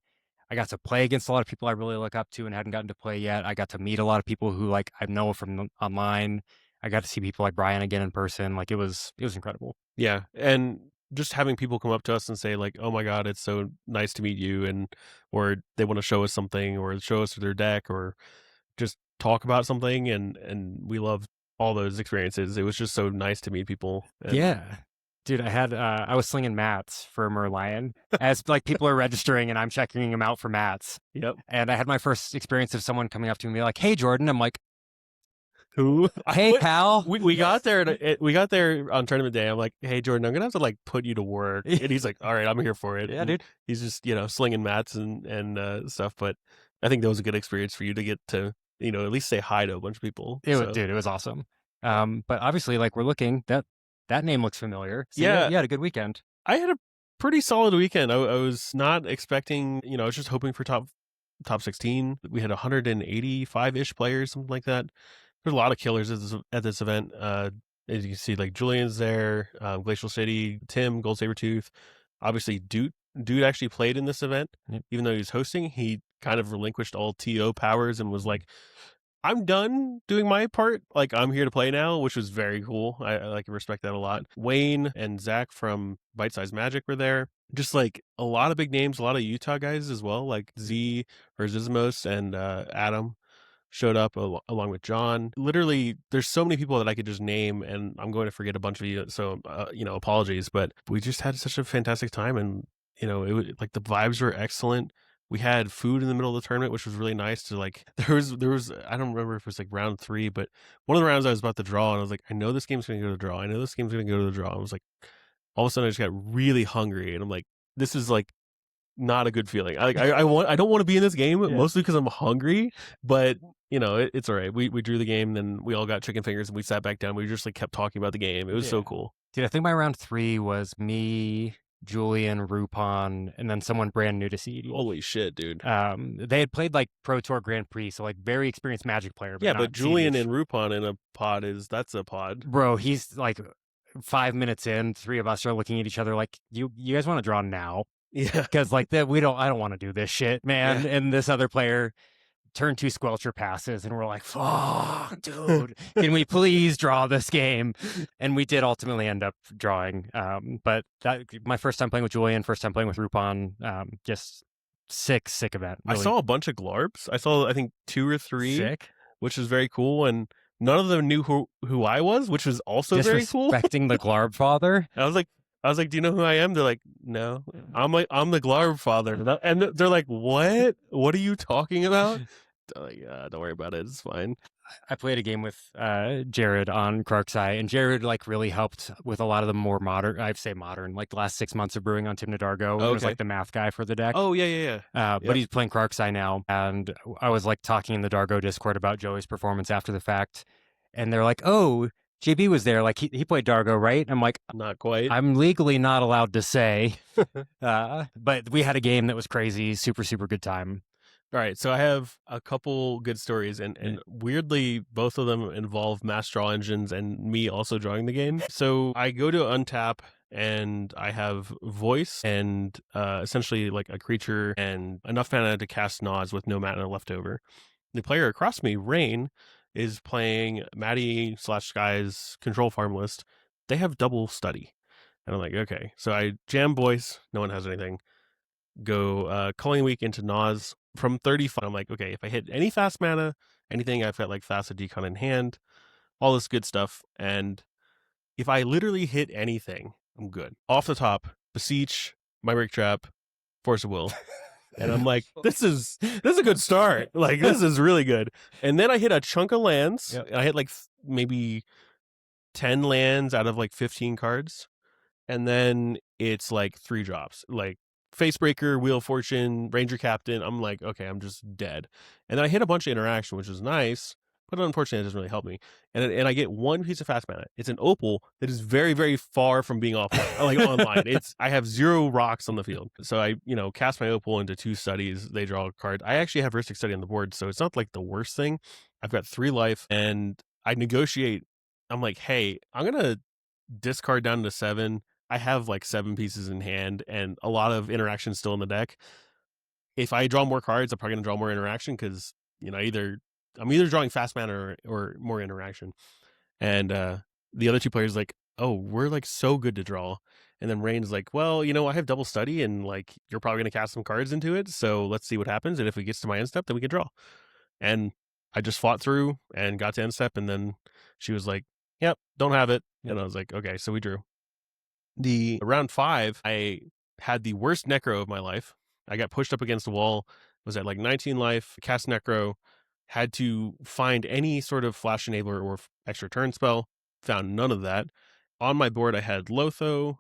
S4: I got to play against a lot of people I really look up to and hadn't gotten to play yet. I got to meet a lot of people who like I know from online. I got to see people like Brian again in person. Like it was incredible.
S1: Yeah, and just having people come up to us and say like, "Oh my god, it's so nice to meet you," and or they want to show us something or show us their deck or just talk about something, and we love all those experiences. It was just so nice to meet people. And
S4: Yeah. Dude, I was slinging mats for Merlion as like people are registering and I'm checking them out for mats.
S1: Yep.
S4: And I had my first experience of someone coming up to me and be like, "Hey Jordan." I'm like,
S1: Who?
S4: "Hey pal."
S1: We got there we got there on tournament day. I'm like, "Hey Jordan, I'm gonna have to like put you to work," and he's like, "All right, I'm here for it."
S4: Yeah,
S1: And
S4: dude.
S1: he's just slinging mats and stuff. But I think that was a good experience for you to get to at least say hi to a bunch of people.
S4: Dude, it was awesome. But obviously, like we're looking that name looks familiar. So
S1: Yeah.
S4: you had a good weekend.
S1: I had a pretty solid weekend. I was not expecting, I was just hoping for top 16. We had 185-ish players, something like that. There's a lot of killers at this event. As you can see, like Julian's there, Glacial City, Tim, Gold Sabertooth. Obviously, Dude actually played in this event.
S4: Yep.
S1: Even though he was hosting, he kind of relinquished all TO powers and was like, I'm done doing my part. Like, I'm here to play now, which was very cool. I like respect that a lot. Wayne and Zach from Bite Size Magic were there. Just like a lot of big names, a lot of Utah guys as well, like Z or Zizmos and Adam showed up along with John. Literally, there's so many people that I could just name, and I'm going to forget a bunch of you. So, apologies, but we just had such a fantastic time, and it was like the vibes were excellent. We had food in the middle of the tournament, which was really nice to like, there was, I don't remember if it was like round 3, but one of the rounds I was about to draw and I was like, I know this game's going to go to draw. I know this game's going to go to the draw. I was like, all of a sudden I just got really hungry and I'm like, this is like not a good feeling. I don't want to be in this game mostly because I'm hungry, but it's all right. We drew the game, then we all got chicken fingers and we sat back down. We just like kept talking about the game. It was so cool.
S4: Dude, I think my round 3 was me, Julian, Rupon, and then someone brand new to cEDH.
S1: Holy shit, dude.
S4: They had played like Pro Tour Grand Prix, so like very experienced Magic player. But
S1: yeah,
S4: not
S1: but Julian
S4: cEDH.
S1: and Rupon in a pod that's a pod.
S4: Bro, he's like 5 minutes in, 3 of us are looking at each other like, you guys want to draw now?
S1: Yeah.
S4: Because like that, I don't want to do this shit, man. Yeah. And this other player turn 2 Squelcher passes, and we're like, fuck, dude, can we please draw this game? And we did ultimately end up drawing. But that my first time playing with Julian, first time playing with Rupon, just sick event.
S1: Really. I saw a bunch of Glarbs. I saw, I think, 2 or 3,
S4: sick,
S1: which was very cool. And none of them knew who I was, which was also very cool.
S4: Disrespecting the Glarb father.
S1: I was like, do you know who I am? They're like, no. I'm the Glarb father. And they're like, what? What are you talking about? Like, don't worry about it. It's fine.
S4: I played a game with Jared on Krarksai, and Jared like really helped with a lot of the more modern, I'd say modern, like the last 6 months of brewing on Tim Nadargo.
S1: Okay.
S4: He was like the math guy for the deck.
S1: Oh, yeah.
S4: But he's playing Krarksai now, and I was like talking in the Dargo Discord about Joey's performance after the fact, and they're like, oh, JB was there, like he played Dargo, right? I'm like,
S1: not quite.
S4: I'm legally not allowed to say. But we had a game that was crazy, super good time.
S1: All right, so I have a couple good stories, and weirdly, both of them involve mass draw engines and me also drawing the game. So I go to untap, and I have voice and essentially like a creature and enough mana to cast Nods with no mana left over. The player across me, Rain, is playing Maddie/Sky's control farm list. They have double study. And I'm like, okay. So I jam voice, no one has anything. Go Culling Week into Nas from 35. I'm like, okay, if I hit any fast mana, anything, I've got like Fast Decon in hand, all this good stuff. And if I literally hit anything, I'm good. Off the top, Beseech, Mimeric Trap, Force of Will. And I'm like, this is a good start. Like, this is really good. And then I hit a chunk of lands. Yep. I hit like maybe 10 lands out of like 15 cards. And then it's like 3 drops. Like Facebreaker, Wheel of Fortune, Ranger Captain. I'm like, okay, I'm just dead. And then I hit a bunch of interaction, which is nice. but unfortunately, it doesn't really help me. And I get one piece of fast mana. It's an opal that is very, very far from being offline, like online. I have 0 rocks on the field. So I, cast my opal into 2 studies. They draw a card. I actually have Rhystic Study on the board, so it's not like the worst thing. I've got 3 life, and I negotiate. I'm like, hey, I'm going to discard down to 7. I have like 7 pieces in hand and a lot of interaction still in the deck. If I draw more cards, I'm probably going to draw more interaction because, I'm either drawing fast mana or more interaction. And the other 2 players like, oh, we're like so good to draw. And then Rain's like, well, I have double study and like you're probably going to cast some cards into it. So let's see what happens. And if it gets to my end step, then we can draw. And I just fought through and got to end step. And then she was like, yep, don't have it. Yep. And I was like, okay, so we drew. The round 5, I had the worst necro of my life. I got pushed up against the wall, was at like 19 life, cast necro, had to find any sort of flash enabler or extra turn spell, found none of that. On my board, I had Lotho,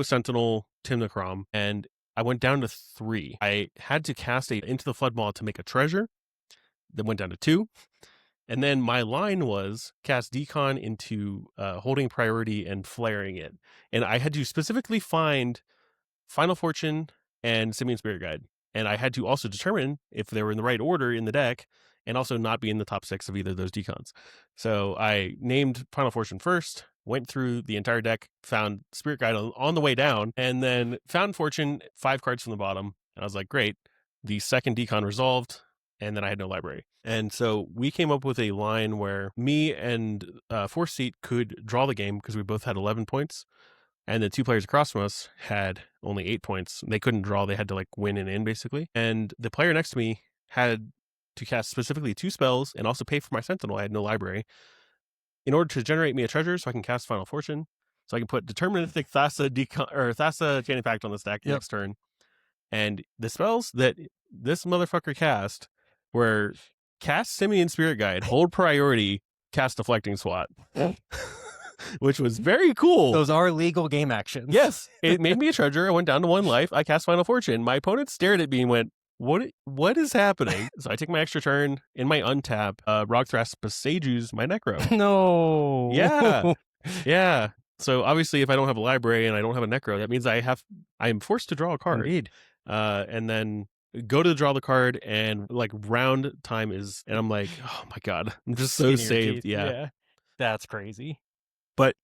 S1: Sentinel, Timnacrom, and I went down to 3. I had to cast a Into the Flood Maw to make a treasure, then went down to 2. And then my line was cast Decon into holding priority and flaring it. And I had to specifically find Final Fortune and Simian Spirit Guide. And I had to also determine if they were in the right order in the deck and also not be in the top 6 of either of those decons. So I named Final Fortune first, went through the entire deck, found Spirit Guide on the way down, and then found Fortune 5 cards from the bottom. And I was like, great. The second decon resolved. And then I had no library. And so we came up with a line where me and Force Seat could draw the game because we both had 11 points. And the 2 players across from us had only 8 points. They couldn't draw. They had to like win and in basically. And the player next to me had to cast specifically 2 spells and also pay for my Sentinel. I had no library in order to generate me a treasure so I can cast Final Fortune. So I can put Deterministic Thassa Chanting Pact on the stack next turn. And the spells that this motherfucker cast were cast Simian Spirit Guide, hold priority, cast Deflecting Swat, which was very cool.
S4: Those are legal game actions.
S1: Yes, it made me a treasure. I went down to 1 life. I cast Final Fortune. My opponent stared at me and went, "What is happening?" So I take my extra turn in my untap. Rogthras Besages my Necro.
S4: No.
S1: Yeah. So obviously, if I don't have a library and I don't have a Necro, that means I am forced to draw a card.
S4: Indeed.
S1: And then go to draw the card and like round time is, and I'm like, oh my God, I'm just so saved. Yeah.
S4: That's crazy.
S1: But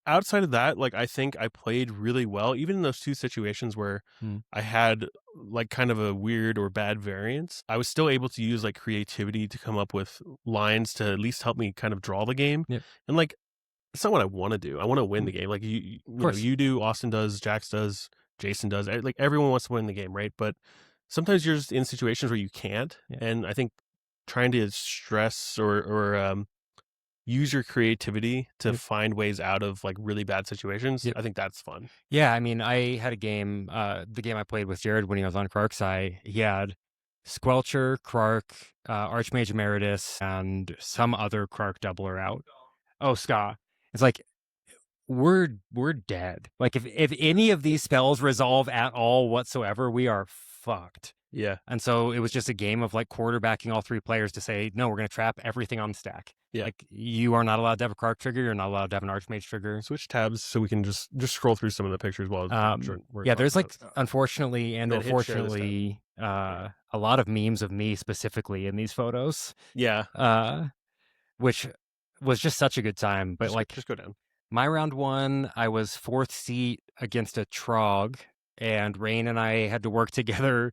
S1: outside of that, like, I think I played really well, even in those 2 situations where I had like kind of a weird or bad variance. I was still able to use like creativity to come up with lines to at least help me kind of draw the game.
S4: Yep.
S1: And like, it's not what I want to do. I want to win the game. Like you do, Austin does, Jax does, Jason does. Like everyone wants to win the game, right? But sometimes you're just in situations where you can't. Yeah. And I think trying to stress or use your creativity to find ways out of like really bad situations. I think that's fun.
S4: Yeah, I mean, I had a game, the game I played with Jared when he was on Krark's side, he had Squelcher, Krark, Archmage Emeritus, and some other Krark doubler out. Oh, Ska. It's like, we're dead. Like if any of these spells resolve at all whatsoever, we are fucked.
S1: Yeah.
S4: And so it was just a game of like quarterbacking all 3 players to say, no, we're going to trap everything on the stack.
S1: Yeah.
S4: Like you are not allowed to have a Krark trigger. You're not allowed to have an Archmage trigger.
S1: Switch tabs so we can just scroll through some of the pictures while
S4: there's like unfortunately and unfortunately a lot of memes of me specifically in these photos.
S1: Yeah.
S4: Which was just such a good time. But
S1: just go down.
S4: My round 1, I was 4th seat against a Trog, and Rain and I had to work together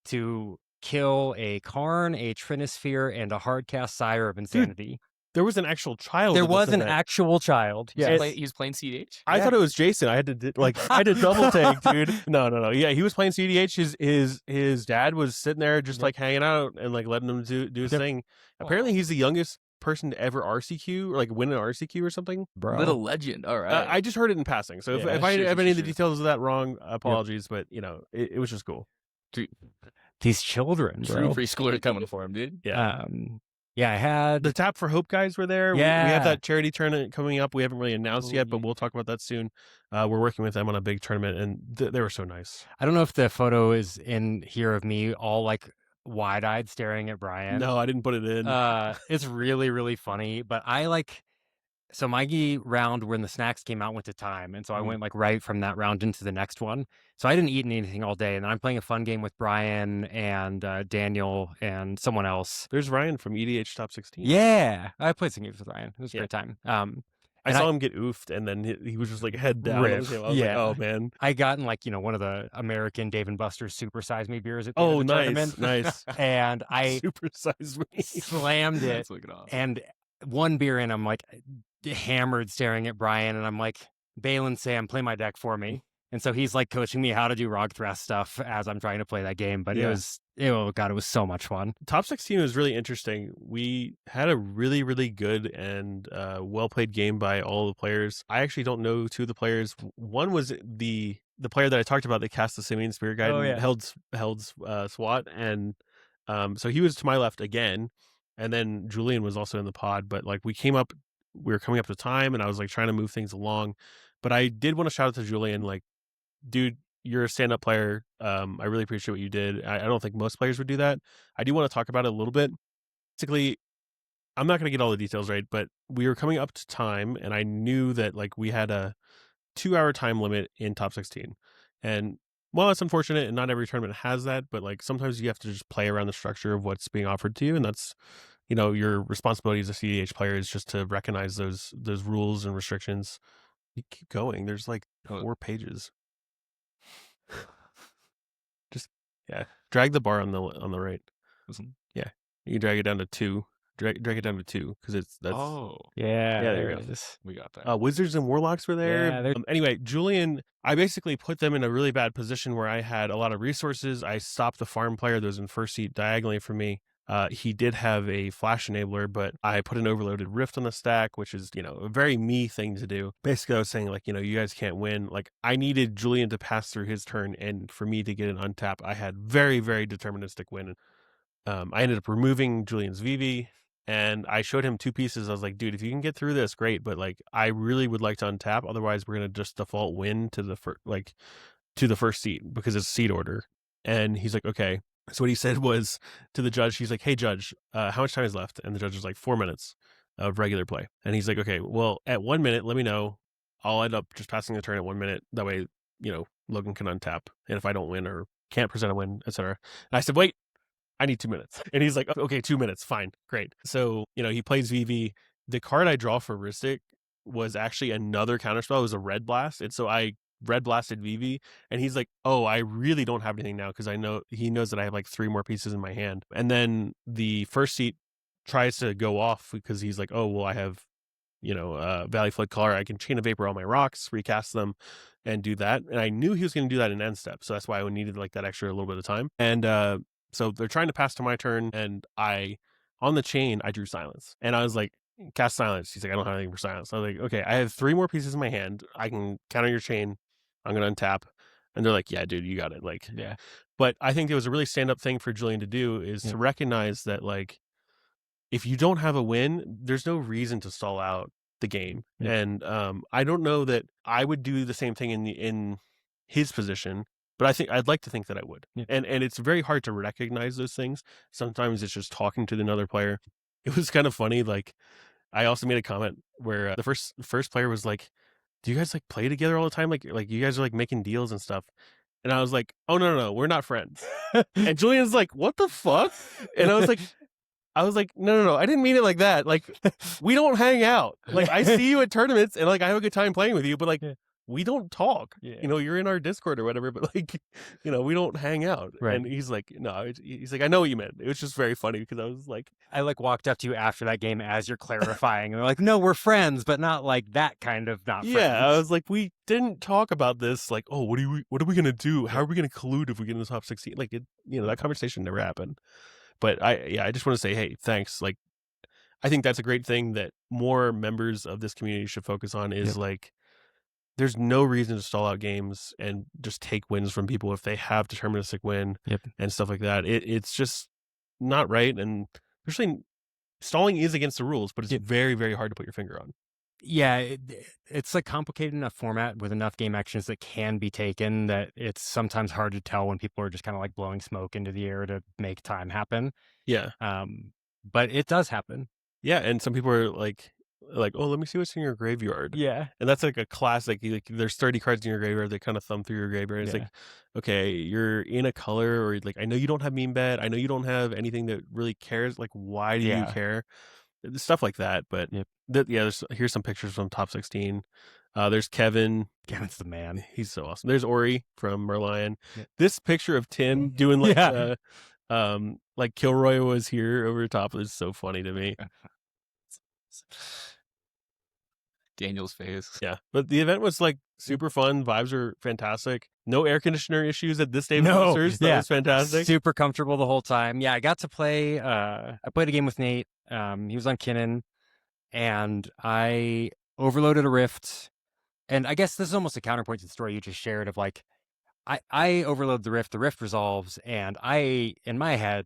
S4: to kill a Karn, a Trinisphere, and a hardcast Sire of Insanity.
S1: There was an actual child.
S4: There was an actual child.
S2: Yeah, he was playing cEDH.
S1: I thought it was Jason. I had to double take, dude. No. Yeah, he was playing cEDH. His dad was sitting there just like hanging out and like letting him do his thing. Apparently, he's the youngest person to ever RCQ or like win an RCQ or something.
S2: Bro, little legend. All right.
S1: I just heard it in passing. So if I have any of the details of that wrong, apologies. But it was just cool.
S2: Dude,
S4: these children,
S2: true preschoolers coming for him, dude.
S1: Yeah.
S4: I had
S1: the Tap for Hope guys were there.
S4: Yeah.
S1: We have that charity tournament coming up. We haven't really announced yet, but we'll talk about that soon. We're working with them on a big tournament, and they were so nice.
S4: I don't know if the photo is in here of me all like wide-eyed staring at Brian.
S1: No, I didn't put it in.
S4: It's really, really funny. But I like so my round when the snacks came out went to time, and so I went like right from that round into the next one. So I didn't eat anything all day, and then I'm playing a fun game with Brian and Daniel and someone else.
S1: There's Ryan from EDH Top 16.
S4: Yeah, I played some games with Ryan. It was a great time.
S1: I saw him get oofed, and then he was just like head down.
S4: Rip.
S1: I was like, oh man.
S4: I got in like one of the American Dave and Buster's Super Size Me beers at the
S1: Oh,
S4: end of the
S1: nice,
S4: tournament.
S1: nice.
S4: And I
S1: Super Size Me
S4: slammed it, and one beer in, I'm like hammered, staring at Brian, and I'm like, Balin, Sam, play my deck for me. And so he's like coaching me how to do Rog Thrust stuff as I'm trying to play that game. But it was so much fun.
S1: Top 16 was really interesting. We had a really, really good and well played game by all the players. I actually don't know two of the players. One was the player that I talked about that cast the Simian Spirit Guide and held SWAT, and so he was to my left again, and then Julian was also in the pod. But like we were coming up to time, and I was like trying to move things along. But I did want to shout out to Julian, like, dude, you're a stand-up player. I really appreciate what you did. I don't think most players would do that. I do want to talk about it a little bit. Basically, I'm not going to get all the details right, but we were coming up to time, and I knew that like we had a 2-hour time limit in top 16. And while it's unfortunate, and not every tournament has that, but like sometimes you have to just play around the structure of what's being offered to you, and that's your responsibility as a cEDH player is just to recognize those rules and restrictions. You keep going. There's like 4 pages. Just drag the bar on the right. Yeah, you drag it down to 2. Drag it down to 2 because that's
S4: There
S1: it
S4: it is.
S2: We got that.
S1: Wizards and Warlocks were there.
S4: Yeah,
S1: anyway, Julian, I basically put them in a really bad position where I had a lot of resources. I stopped the farm player that was in first seat diagonally for me. He did have a flash enabler, but I put an overloaded rift on the stack, which is, a very me thing to do. Basically, I was saying, like, you guys can't win. Like, I needed Julian to pass through his turn, and for me to get an untap, I had very, very deterministic win. I ended up removing Julian's VV, and I showed him 2 pieces. I was like, dude, if you can get through this, great, but, like, I really would like to untap. Otherwise, we're going to just default win to the first seat because it's seat order. And he's like, okay. So what he said was to the judge, he's like, hey, judge, how much time is left? And the judge was like, 4 minutes of regular play. And he's like, okay, well, at 1 minute, let me know. I'll end up just passing the turn at 1 minute. That way, Logan can untap. And if I don't win or can't present a win, etc. And I said, wait, I need 2 minutes. And he's like, okay, 2 minutes. Fine. Great. So, he plays VV. The card I draw for Ristic was actually another counterspell. It was a Red Blast. And so I Red Blasted VV, and he's like, oh, I really don't have anything now because he knows that I have like 3 more pieces in my hand. And then the first seat tries to go off because he's like, oh, well, I have, Valley Flood Collar. I can Chain of Vapor all my rocks, recast them, and do that. And I knew he was going to do that in end step, so that's why I needed like that extra little bit of time. And so they're trying to pass to my turn, and on the chain, I drew Silence, and I was like, cast Silence. He's like, I don't have anything for Silence. I was like, okay, I have 3 more pieces in my hand. I can counter your chain. I'm going to untap. And they're like, yeah, dude, you got it. Like,
S4: Yeah.
S1: But I think it was a really stand-up thing for Julian to do is to recognize that, like, if you don't have a win, there's no reason to stall out the game. Yeah. And I don't know that I would do the same thing in his position, but I'd like to think that I would. Yeah. And it's very hard to recognize those things. Sometimes it's just talking to another player. It was kind of funny. Like, I also made a comment where the first player was like, do you guys like play together all the time? Like you guys are like making deals and stuff. And I was like, oh, no, we're not friends. And Julian's like, what the fuck? And I was like, no, I didn't mean it like that. Like, we don't hang out. Like, I see you at tournaments and like I have a good time playing with you, but like, we don't talk. Yeah. You're in our Discord or whatever, but like, we don't hang out. Right. And he's like, no, he's like, I know what you meant. It was just very funny because I was like,
S4: I like walked up to you after that game as you're clarifying, and they're like, no, we're friends, but not like that kind of not friends.
S1: Yeah, I was like, we didn't talk about this. Like, oh, what are we gonna do? How are we gonna collude if we get in the top 16? Like, that conversation never happened. But I just want to say, hey, thanks. Like, I think that's a great thing that more members of this community should focus on is like, there's no reason to stall out games and just take wins from people if they have deterministic win and stuff like that. It's just not right. And especially stalling is against the rules, but it's very, very hard to put your finger on.
S4: Yeah, it's a complicated enough format with enough game actions that can be taken that it's sometimes hard to tell when people are just kind of like blowing smoke into the air to make time happen.
S1: Yeah.
S4: But it does happen.
S1: Yeah, and some people are like, "Oh, let me see what's in your graveyard."
S4: Yeah.
S1: And that's like a classic. Like, there's 30 cards in your graveyard. They kind of thumb through your graveyard. It's
S4: Yeah.
S1: like, okay, you're in a color, or like, I know you don't have meme bet. I know you don't have anything that really cares. Like, why do you
S4: Yeah.
S1: care? Stuff like that. But
S4: Yep.
S1: here's some pictures from top 16. There's Kevin.
S4: Kevin's the man.
S1: He's so awesome. There's Ori from Merlion.
S4: Yep.
S1: This picture of Tim doing like Kilroy was here over the top is so funny to me.
S2: Daniel's face.
S1: Yeah, but the event was like super fun. Vibes were fantastic. No air conditioner issues at this Dave
S4: No,
S1: Buster's. That was fantastic.
S4: Super comfortable the whole time. Yeah, I got to play. I played a game with Nate. He was on Kinnan, and I overloaded a rift. And I guess this is almost a counterpoint to the story you just shared of like, I overload the rift resolves, and in my head,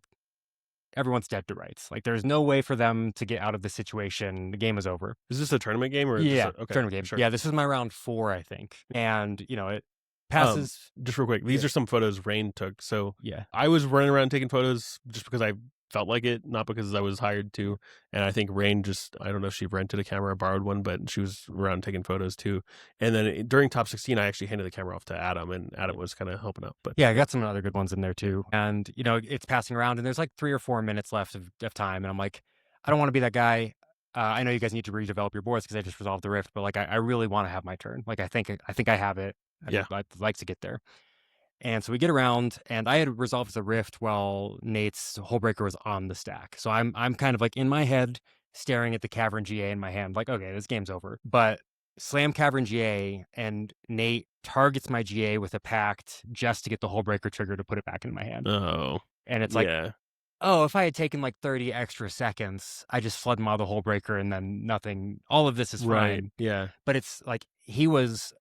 S4: everyone's dead to rights. Like, there's no way for them to get out of the situation. The game is over.
S1: Is this a tournament game or
S4: Yeah,
S1: okay,
S4: tournament game.
S1: Sure.
S4: Yeah, this was my round 4, I think. And, it passes.
S1: Just real quick, these are some photos Rain took. So
S4: Yeah.
S1: I was running around taking photos just because I felt like it, not because I was hired to. And I think Rain I don't know if she rented a camera or borrowed one, but she was around taking photos too. And then during top 16, I actually handed the camera off to Adam, and Adam was kind of helping out. But
S4: Yeah, I got some other good ones in there too. And, it's passing around, and there's like 3 or 4 minutes left of time. And I'm like, I don't want to be that guy. I know you guys need to redevelop your boards because I just resolved the rift, but like, I really want to have my turn. Like, I think I have it. I'd like to get there. And so we get around, and I had resolved the rift while Nate's Hullbreaker was on the stack. So I'm kind of like in my head staring at the Cavern GA in my hand, like, okay, this game's over. But slam Cavern GA, and Nate targets my GA with a pact just to get the Hullbreaker trigger to put it back in my hand.
S1: Oh,
S4: and it's like, oh, if I had taken like 30 extra seconds, I just flood him out of the Hullbreaker, and then nothing. All of this is
S1: right.
S4: fine.
S1: Yeah,
S4: but it's like he was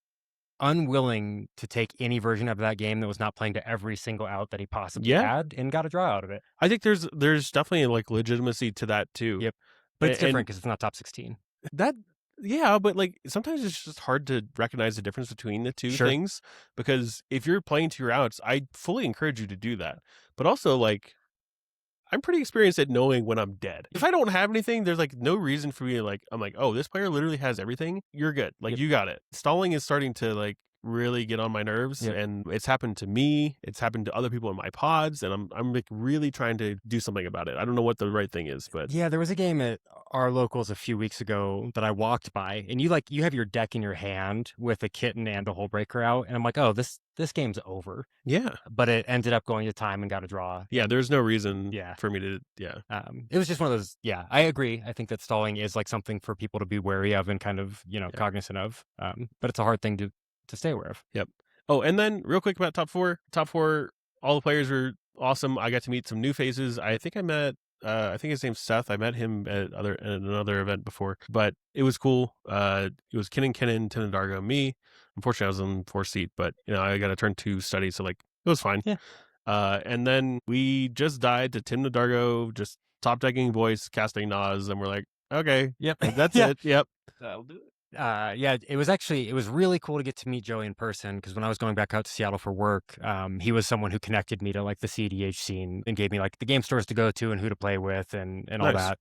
S4: unwilling to take any version of that game that was not playing to every single out that he possibly had, and got a draw out of it.
S1: I think there's definitely like legitimacy to that too.
S4: Yep. But it's different because it's not top 16.
S1: Yeah, but like sometimes it's just hard to recognize the difference between the two things, because if you're playing to your outs, I fully encourage you to do that. But also, like, I'm pretty experienced at knowing when I'm dead. If I don't have anything, there's like no reason for me to like, I'm like, oh, this player literally has everything. You're good. Like, you got it. Stalling is starting to like really get on my nerves, and it's happened to me. It's happened to other people in my pods, and I'm like really trying to do something about it. I don't know what the right thing is, but
S4: yeah, there was a game at our locals a few weeks ago that I walked by, and you have your deck in your hand with a kitten and a Hullbreaker out, and I'm like, oh, this game's over.
S1: Yeah,
S4: but it ended up going to time and got a draw.
S1: Yeah, there's no reason for me to
S4: it was just one of those. Yeah, I agree. I think that stalling is like something for people to be wary of and kind of cognizant of. But it's a hard thing to stay aware of.
S1: Yep. Oh, and then real quick about top four. Top four, all the players were awesome. I got to meet some new faces. I think I met I think his name's Seth. I met him at another event before, but it was cool. It was Kinnan, Tinadargo, me. Unfortunately, I was in 4th seat, but I got to turn 2 study, so like it was fine.
S4: Yeah.
S1: And then we just died to Tim Nadargo, just top decking voice, casting Nas, and we're like, okay,
S4: yep,
S1: that's it. Yep,
S4: that'll do it. Yeah, it was really cool to get to meet Joey in person, because when I was going back out to Seattle for work, he was someone who connected me to like the cEDH scene and gave me like the game stores to go to and who to play with and all that.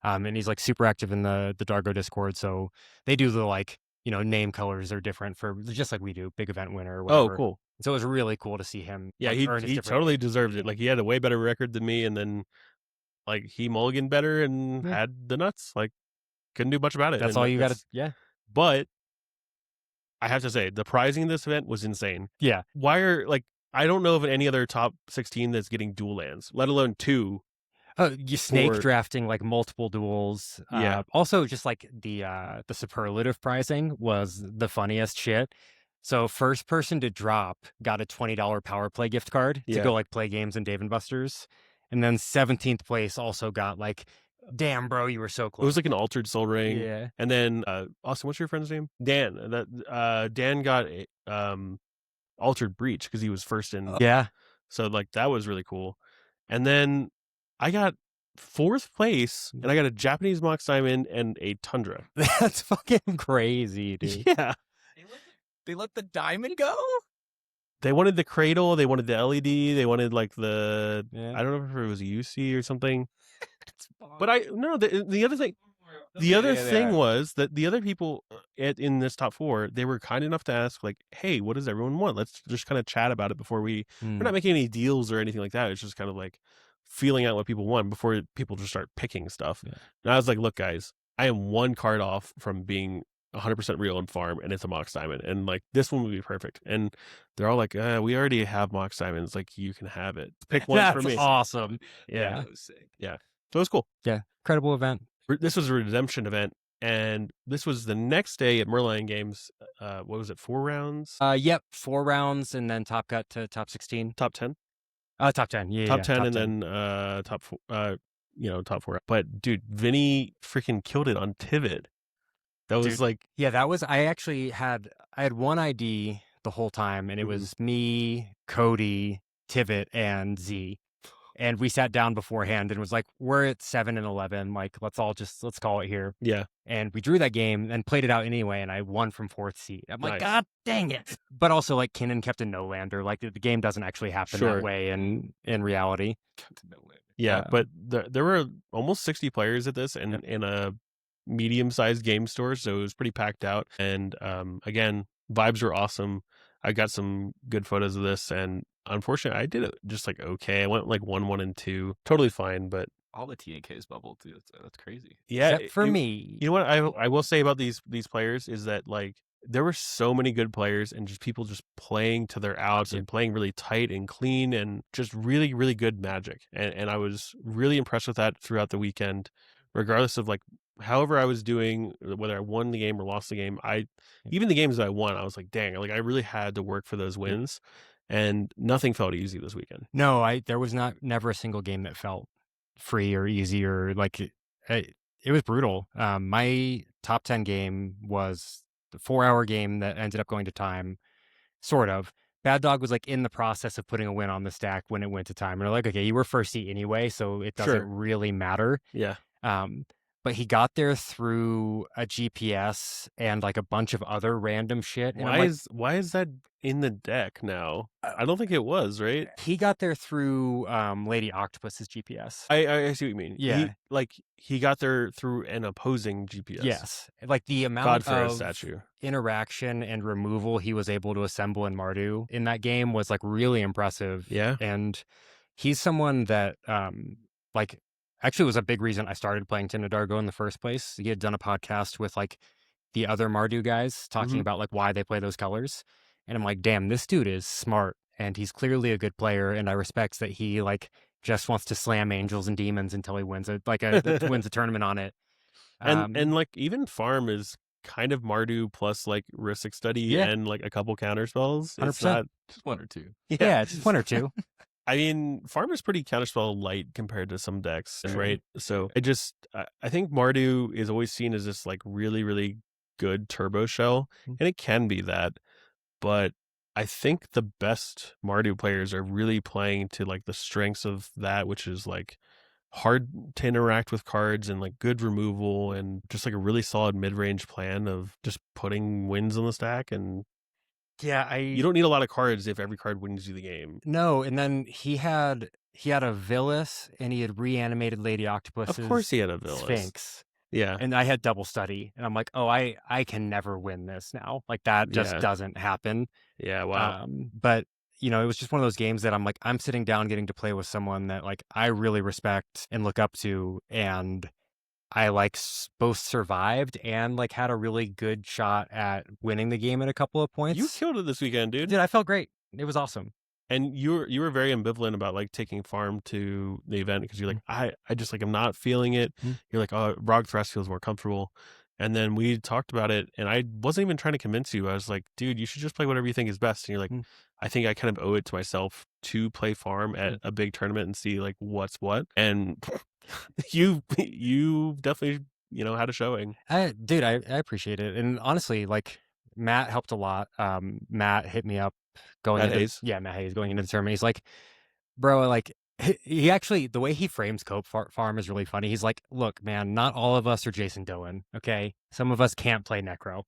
S4: And he's like super active in the Dargo Discord, so they do the like name colors are different for just like we do, big event winner or whatever.
S1: Oh, cool.
S4: So it was really cool to see him.
S1: Yeah,
S4: like,
S1: he totally deserved it. Like, he had a way better record than me, and then like he mulliganed better and had the nuts. Like, couldn't do much about it.
S4: That's all you got to. Yeah.
S1: But I have to say, the prizing in this event was insane.
S4: Yeah.
S1: Why are I don't know of any other top 16 that's getting dual lands, let alone 2.
S4: You snake drafting like multiple duels.
S1: Yeah.
S4: Also, just like the superlative pricing was the funniest shit. So first person to drop got a $20 power play gift card to go like play games in Dave & Buster's, and then 17th place also got like, damn, bro, you were so close.
S1: It was like an Altered Soul Ring.
S4: Yeah.
S1: And then Austin, what's your friend's name? Dan. Dan got Altered Breach because he was first in.
S4: Yeah.
S1: So like that was really cool. And then I got 4th place, and I got a Japanese Mox Diamond and a Tundra.
S4: That's fucking crazy, dude.
S1: Yeah.
S2: They let the diamond go?
S1: They wanted the cradle, they wanted the LED, they wanted like the
S4: Yeah.
S1: I don't know if it was UC or something.
S2: It's
S1: But the other thing was that the other people in this top 4, they were kind enough to ask like, "Hey, what does everyone want? Let's just kind of chat about it before we're not making any deals or anything like that. It's just kind of like feeling out what people want before people just start picking stuff."
S4: Yeah.
S1: And I was like, "Look, guys, I am one card off from being 100% real and farm, and it's a Mox Diamond, and like this one would be perfect." And they're all like, "We already have Mox Diamonds. Like, you can have it. Pick one
S4: That's
S1: for me."
S4: awesome.
S1: Yeah.
S2: That was sick.
S1: Yeah. So it was cool.
S4: Yeah. Incredible event.
S1: This was a redemption event, and this was the next day at Merlion Games. What was it? 4 rounds?
S4: Yep. 4 rounds and then top cut to top 16.
S1: Top 10?
S4: Top 10. Yeah.
S1: Top 10
S4: top
S1: and
S4: 10.
S1: then top 4. Top 4. But dude, Vinny freaking killed it on Tivit. That was
S4: Dude.
S1: like,
S4: Yeah, that was. I had one ID the whole time, and it was me, Cody, Tivit, and Z. And we sat down beforehand and was like, we're at 7 and 11. Like, let's call it here.
S1: yeah.
S4: And we drew that game and played it out anyway. And I won from 4th seed. I'm like,
S1: Nice.
S4: God dang it. But also, like, Kinnan kept a no-lander. Like, the game doesn't actually happen
S1: Sure.
S4: that way in reality.
S1: Yeah, but there were almost 60 players at this, and in a medium-sized game store, so it was pretty packed out. And again, vibes were awesome. I got some good photos of this, and unfortunately, I did it just like okay. I went like 1, 1, and 2, totally fine. But
S2: All the TNKs bubbled too. That's crazy.
S1: yeah,
S4: Except for me.
S1: You know what I will say about these players is that like there were so many good players and just people just playing to their outs and playing really tight and clean and just really, really good Magic. And I was really impressed with that throughout the weekend, regardless of like however I was doing, whether I won the game or lost the game. Even the games that I won, I was like, dang, like I really had to work for those wins, and nothing felt easy this weekend.
S4: No, there was never a single game that felt free or easy or like it was brutal. My top 10 game was the 4-hour game that ended up going to time, sort of. Bad Dog was like in the process of putting a win on the stack when it went to time. And they're like, okay, you were first seat anyway, so it doesn't really matter.
S1: Yeah.
S4: But he got there through a GPS and like a bunch of other random shit. And
S1: Why is that in the deck now? I don't think it was, right?
S4: He got there through Lady Octopus's GPS.
S1: I see what you mean.
S4: Yeah.
S1: He got there through an opposing GPS.
S4: Yes. Like the amount of
S1: statue.
S4: interaction and removal he was able to assemble in Mardu in that game was like really impressive.
S1: Yeah.
S4: And he's someone that actually was a big reason I started playing Tim Dargo in the first place. He had done a podcast with like the other Mardu guys talking about like why they play those colors. And I'm like, damn, this dude is smart and he's clearly a good player. And I respect that he like just wants to slam angels and demons until he wins wins a tournament on it.
S1: And like even farm is kind of Mardu plus like Risic study and like a couple counter spells.
S4: 100%.
S1: It's not
S2: Just 1 or 2.
S4: Yeah, it's just 1 or 2.
S1: I mean, farm is pretty counterspell light compared to some decks, right? So I think Mardu is always seen as this like really, really good turbo shell, and it can be that, but I think the best Mardu players are really playing to like the strengths of that, which is like hard to interact with cards and like good removal and just like a really solid mid-range plan of just putting wins on the stack. And
S4: yeah,
S1: you don't need a lot of cards if every card wins you the game.
S4: No, and then he had a Villas and he had reanimated Lady Octopus.
S1: Of course he had a Villas.
S4: Sphinx.
S1: Yeah.
S4: And I had double study. And I'm like, oh, I can never win this now. Like that just doesn't happen.
S1: Yeah, wow.
S4: But it was just one of those games that I'm like, I'm sitting down getting to play with someone that like I really respect and look up to, and I like both survived and like had a really good shot at winning the game at a couple of points.
S1: You killed it this weekend, dude.
S4: Dude, I felt great. It was awesome.
S1: And you were very ambivalent about like taking farm to the event because you're like, I just like I'm not feeling it. You're like, oh, Rog Thrust feels more comfortable. And then we talked about it, and I wasn't even trying to convince you. I was like, dude, you should just play whatever you think is best. And you're like, I think I kind of owe it to myself to play farm at a big tournament and see like what's what. And you definitely had a showing.
S4: I appreciate it. And honestly, like Matt helped a lot. Matt hit me up
S1: Matt Hayes?
S4: Matt Hayes going into the tournament. He's like, bro, like he actually, the way he frames Cope Farm is really funny. He's like, look, man, not all of us are Jason Doan. Okay. Some of us can't play Necro.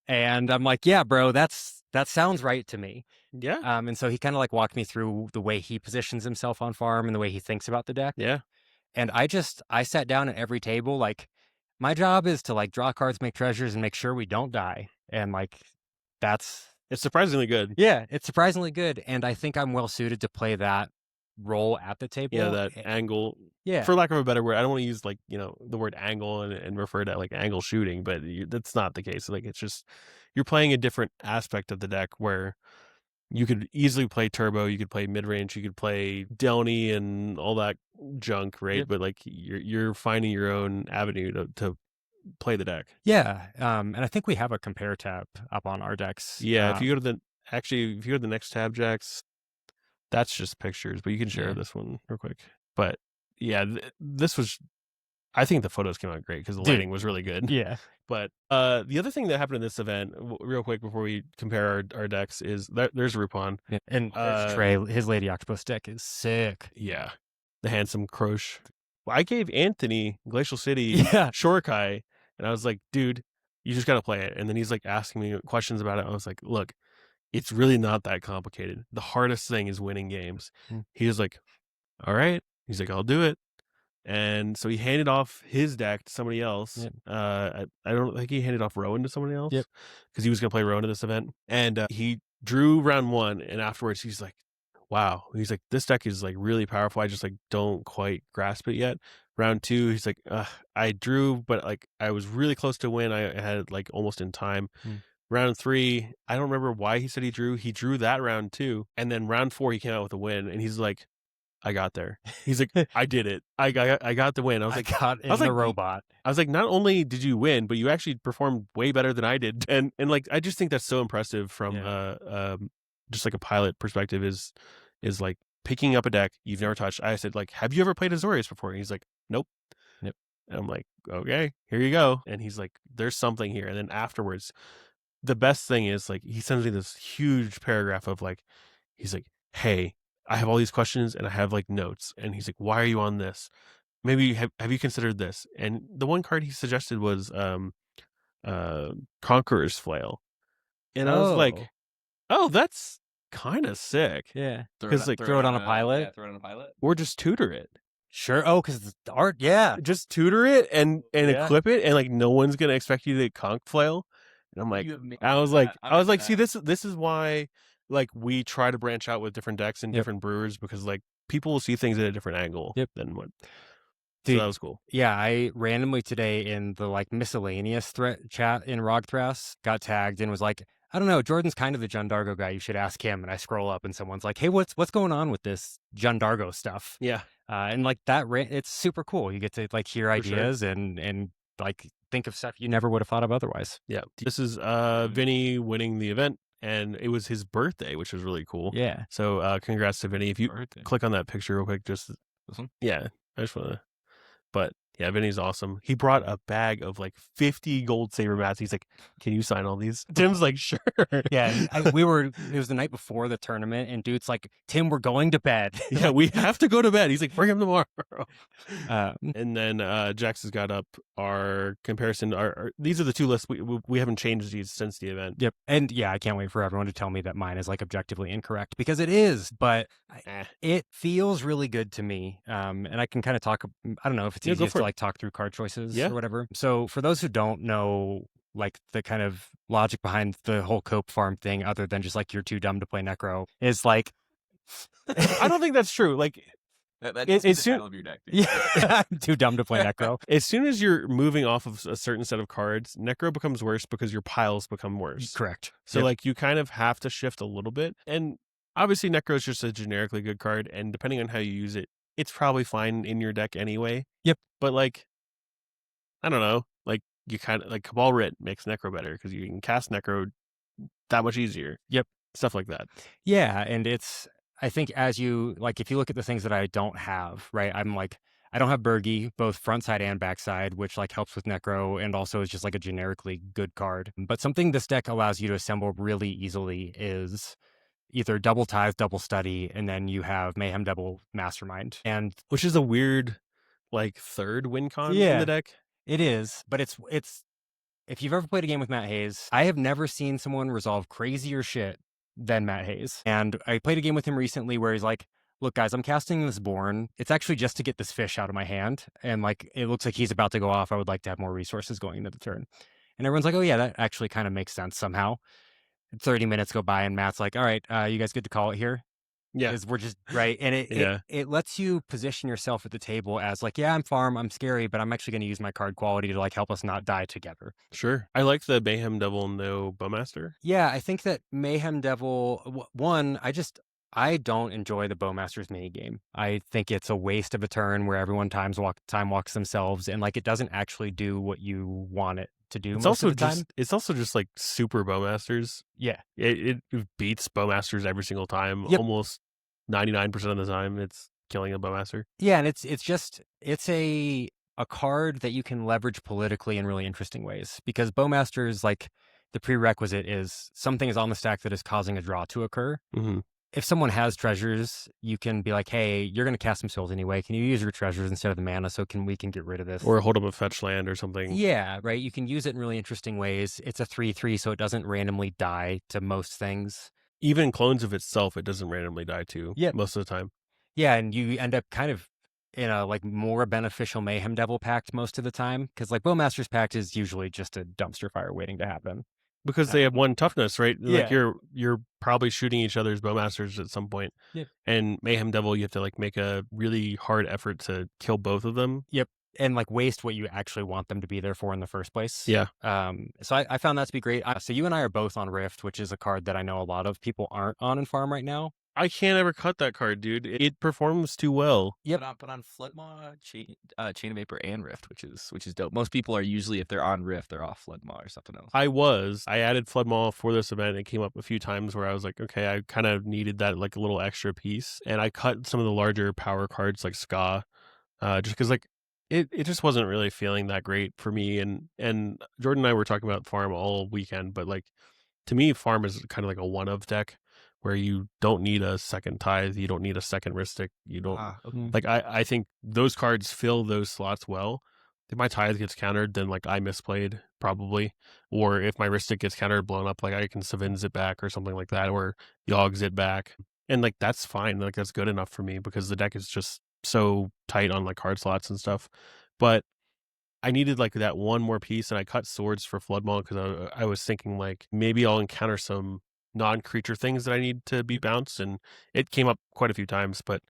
S4: And I'm like, yeah, bro, that sounds right to me.
S1: Yeah.
S4: And so he kind of like walked me through the way he positions himself on farm and the way he thinks about the deck.
S1: Yeah.
S4: And I sat down at every table. Like, my job is to like draw cards, make treasures, and make sure we don't die. And like,
S1: it's surprisingly good.
S4: Yeah, it's surprisingly good. And I think I'm well suited to play that role at the table.
S1: Yeah, that angle.
S4: Yeah.
S1: For lack of a better word, I don't want to use like, the word angle and refer to like angle shooting, but that's not the case. Like, it's just, you're playing a different aspect of the deck where you could easily play turbo, you could play mid range, you could play Delny and all that junk, right?
S4: Yep.
S1: But like, you're finding your own avenue to play the deck.
S4: Yeah. And I think we have a compare tab up on our decks.
S1: Yeah. If you go to the next tab, Jax, that's just pictures, but you can share this one real quick. But yeah, this was, I think the photos came out great because the lighting was really good.
S4: Yeah.
S1: But the other thing that happened in this event, real quick before we compare our decks, is there's Rupon.
S4: Yeah. And Trey, his Lady Octopus deck is sick.
S1: Yeah. The handsome Croche. Well, I gave Anthony Glacial City Shorekai, and I was like, dude, you just got to play it. And then he's like asking me questions about it. I was like, look, it's really not that complicated. The hardest thing is winning games. He was like, all right. He's like, I'll do it. And so he handed off his deck to somebody else.
S4: Yep.
S1: I don't think he handed off Rowan to somebody else.
S4: Yep.
S1: Because he was going to play Rowan at this event. And he drew round 1. And afterwards, he's like, wow. He's like, this deck is like really powerful. I just like don't quite grasp it yet. Round 2, he's like, I drew, but like I was really close to win. I had it like almost in time. Round 3, I don't remember why he said he drew. He drew that round too. And then round 4, he came out with a win. And he's like, I got there. He's like, I did it. I got the win. I was like,
S4: robot.
S1: I was like, not only did you win, but you actually performed way better than I did. And like, I just think that's so impressive from just like a pilot perspective is like picking up a deck you've never touched. I said like, have you ever played Azorius before? And he's like, nope.
S4: Yep.
S1: And I'm like, okay, here you go. And he's like, there's something here. And then afterwards, the best thing is like, he sends me this huge paragraph of like, he's like, hey, I have all these questions and I have like notes. And he's like, why are you on this? Maybe have you considered this? And the one card he suggested was Conqueror's Flail. And I was like, oh, that's kind of sick.
S4: Yeah.
S1: Because like
S4: throw it on a pilot.
S2: Yeah, throw it on a pilot.
S1: Or just tutor it.
S4: Sure. Oh, because the art. Yeah.
S1: Just tutor it and equip it, and like no one's gonna expect you to conk flail. And I'm like, I was like, see, this is why like we try to branch out with different decks and different brewers, because like people will see things at a different angle than what.
S4: Dude,
S1: so that was cool.
S4: Yeah, I randomly today in the like miscellaneous chat in Rogthras got tagged and was like, I don't know, Jordan's kind of the Jundargo guy. You should ask him. And I scroll up and someone's like, hey, what's going on with this Jundargo stuff?
S1: Yeah.
S4: And like that, it's super cool. You get to like hear ideas and like think of stuff you never would have thought of otherwise.
S1: Yeah. This is Vinny winning the event, and it was his birthday, which was really cool.
S4: Yeah.
S1: So congrats to Vinny. If you click on that picture real quick, just
S2: this one.
S1: Yeah, I just want to. But yeah, Vinny's awesome. He brought a bag of like 50 gold saber mats. He's like, can you sign all these? Tim's like, sure.
S4: Yeah. It was the night before the tournament, and dude's like, Tim, we're going to bed.
S1: Yeah, we have to go to bed. He's like, bring him tomorrow. And then Jax has got up our comparison. These are the two lists. We haven't changed these since the event.
S4: Yep. And yeah, I can't wait for everyone to tell me that mine is like objectively incorrect, because it is, but it feels really good to me. And I can kind of talk, I don't know if it's easiest to like talk through card choices or whatever. So for those who don't know, like the kind of logic behind the whole Cope Farm thing, other than just like you're too dumb to play Necro, is like,
S1: I don't think that's true. Like,
S2: that's the title of your deck. Dude.
S4: Yeah, I'm too dumb to play Necro.
S1: As soon as you're moving off of a certain set of cards, Necro becomes worse because your piles become worse.
S4: Correct.
S1: So like you kind of have to shift a little bit. And obviously Necro is just a generically good card, and depending on how you use it, it's probably fine in your deck anyway.
S4: Yep.
S1: But like, I don't know, like you kind of like Cabal Writ makes Necro better because you can cast Necro that much easier.
S4: Yep.
S1: Stuff like that.
S4: Yeah. And I think as you, like, if you look at the things that I don't have, right, I'm like, I don't have Bergie, both front side and backside, which like helps with Necro and also is just like a generically good card. But something this deck allows you to assemble really easily is either double tithe, double study, and then you have mayhem double mastermind. And
S1: which is a weird like third win con in the
S4: yeah,
S1: deck.
S4: it is, but it's if you've ever played a game with Matt Hayes, I have never seen someone resolve crazier shit than Matt Hayes. And I played a game with him recently where he's like, look, guys, I'm casting this Born. It's actually just to get this fish out of my hand. And like, it looks like he's about to go off. I would like to have more resources going into the turn. And everyone's like, oh, yeah, that actually kind of makes sense somehow. 30 minutes go by and Matt's like, all right, you guys good to call it here?
S1: Yeah.
S4: Because we're just right. And it lets you position yourself at the table as like, yeah, I'm farm, I'm scary, but I'm actually going to use my card quality to like help us not die together.
S1: Sure. I like the Mayhem Devil no Bowmaster.
S4: Yeah, I think that Mayhem Devil, one, I don't enjoy the Bowmaster's minigame. I think it's a waste of a turn where everyone time walks themselves and like it doesn't actually do what you want it to do
S1: It's
S4: most
S1: also
S4: of the time.
S1: it's also just like super Bowmasters.
S4: Yeah.
S1: It beats Bowmasters every single time.
S4: Yep.
S1: Almost 99% of the time it's killing a Bowmaster.
S4: Yeah, and it's a card that you can leverage politically in really interesting ways because Bowmasters, like the prerequisite is something is on the stack that is causing a draw to occur.
S1: Mm-hmm.
S4: If someone has treasures, you can be like, hey, you're going to cast some spells anyway. Can you use your treasures instead of the mana we can get rid of this?
S1: Or hold up a fetch land or something.
S4: Yeah, right. You can use it in really interesting ways. It's a 3/3, so it doesn't randomly die to most things.
S1: Even clones of itself, it doesn't randomly die to.
S4: Yep.
S1: Most of the time.
S4: Yeah, and you end up kind of in a like more beneficial Mayhem Devil pact most of the time because like Bowmaster's pact is usually just a dumpster fire waiting to happen.
S1: Because they have one toughness, right? Like
S4: Yeah.
S1: you're probably shooting each other's Bowmasters at some point.
S4: Yep.
S1: And Mayhem Devil, you have to like make a really hard effort to kill both of them.
S4: Yep. And like waste what you actually want them to be there for in the first place.
S1: Yeah.
S4: So I found that to be great. So you and I are both on Rift, which is a card that I know a lot of people aren't on in Farm right now.
S1: I can't ever cut that card, dude. It performs too well.
S2: Yeah, but on Floodmaw, Chain of Vapor, and Rift, which is dope. Most people are usually, if they're on Rift, they're off Floodmaw or something else.
S1: I added Floodmaw for this event. It came up a few times where I was like, okay, I kind of needed that like a little extra piece, and I cut some of the larger power cards like Ska, just because like it just wasn't really feeling that great for me. And Jordan and I were talking about Farm all weekend, but like to me, Farm is kind of like a one of deck where you don't need a second Tithe, you don't need a second Ristic, you don't like I think those cards fill those slots well. If my Tithe gets countered, then like I misplayed probably, or if my Ristic gets countered blown up, like I can Savins it back or something like that, or Yogs it back, and like that's fine, like that's good enough for me because the deck is just so tight on like card slots and stuff. But I needed like that one more piece, and I cut Swords for Floodmaw because I was thinking like maybe I'll encounter some non-creature things that I need to be bounced, and it came up quite a few times. But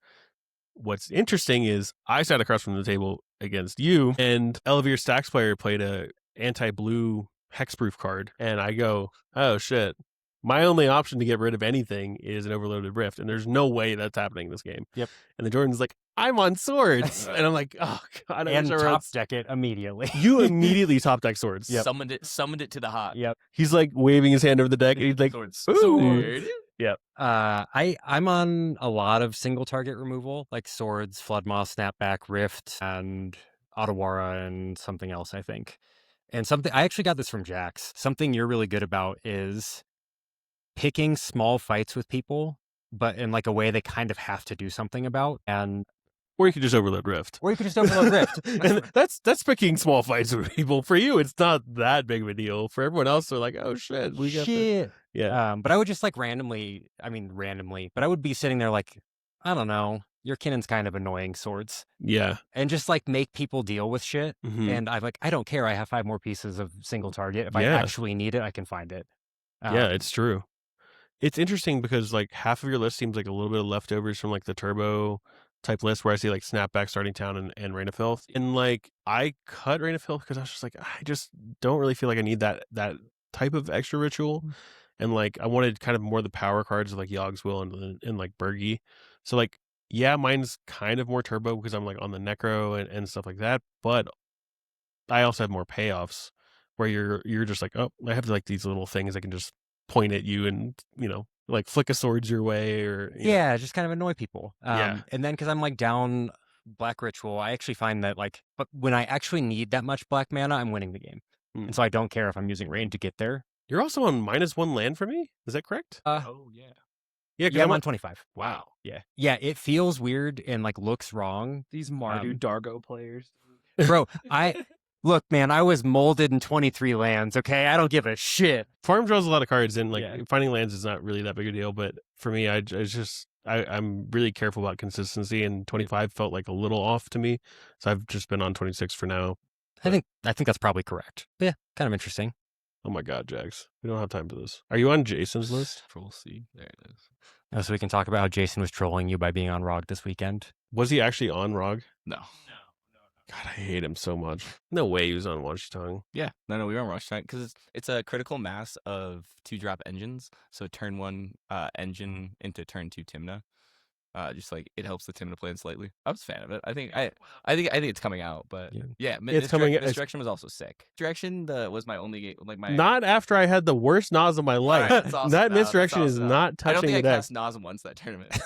S1: what's interesting is I sat across from the table against you, and Elevere Stacks player played a anti-blue hexproof card, and I go, oh shit, my only option to get rid of anything is an Overloaded Rift, and there's no way that's happening in this game.
S4: Yep.
S1: And the Jordan's like, I'm on Swords, and I'm like, oh god,
S4: and top deck it immediately.
S1: You immediately top deck Swords.
S4: Yep.
S2: Summoned it to the hot.
S4: Yep.
S1: He's like waving his hand over the deck, and he's like,
S2: Swords.
S1: ooh. Yep.
S4: I'm on a lot of single target removal, like Swords, Floodmaw, Snapback, Rift, and Otawara, and something else, I think. And something I actually got this from Jax. Something you're really good about is picking small fights with people, but in like a way they kind of have to do something about. And
S1: or you could just overload Rift.
S4: Rift.
S1: And that's picking small fights with people. For you, it's not that big of a deal. For everyone else, they're like, oh shit, we got the... Yeah.
S4: But I would just like randomly, but I would be sitting there like, I don't know, your Kinnon's kind of annoying, Swords.
S1: Yeah.
S4: And just like make people deal with shit.
S1: Mm-hmm.
S4: And I'm like, I don't care. I have 5 more pieces of single target. If I actually need it, I can find it.
S1: Yeah, it's true. It's interesting because like half of your list seems like a little bit of leftovers from like the turbo type list where I see like Snapback, Starting Town, and Rain of Filth. And like I cut Rain of Filth because I was just like, I just don't really feel like I need that type of extra ritual. And like I wanted kind of more of the power cards like Yogg's Will and like Bergie. So like, yeah, mine's kind of more turbo because I'm like on the Necro and stuff like that. But I also have more payoffs where you're just like, oh, I have like these little things I can just point at you and, you know, like flick a Swords your way or
S4: just kind of annoy people. And then because I'm like down Black Ritual, I actually find that like, but when I actually need that much black mana, I'm winning the game. And so I don't care if I'm using rain to get there.
S1: You're also on -1 land for me. Is that correct?
S2: Oh yeah.
S1: Yeah, because
S4: Yeah,
S1: I'm
S4: I'm on
S1: on
S4: 25.
S1: wow.
S4: Yeah, it feels weird and like looks wrong.
S3: These Mardu Dargo players.
S4: Bro, look, man, I was molded in 23 lands, okay? I don't give a shit.
S1: Farm draws a lot of cards, and like
S3: Yeah.
S1: finding lands is not really that big a deal. But for me, I'm really careful about consistency, and 25 felt like a little off to me, so I've just been on 26 for now.
S4: I think that's probably correct. But yeah, kind of interesting.
S1: Oh my god, Jax, we don't have time for this. Are you on Jason's list?
S2: Control C. There it is.
S4: So we can talk about how Jason was trolling you by being on ROG this weekend.
S1: Was he actually on ROG?
S2: No.
S1: God, I hate him so much. No way he was on Watch Tongue.
S2: Yeah. No, we were on Rush Time because it's a critical mass of 2-drop engines. So turn 1 engine into turn 2 Tymna. Just like it helps the Tymna plan slightly. I was a fan of it. I think it's coming out, but yeah,
S1: It's coming.
S2: Misdirection was also sick. Direction was my only game. Like my
S1: Not after I had the worst Nas of my life.
S2: Alright, that's awesome.
S1: That
S2: No, that's
S1: misdirection is
S2: awesome.
S1: not
S2: I don't
S1: touching
S2: think
S1: the
S2: I
S1: deck.
S2: cast Nasm once that tournament.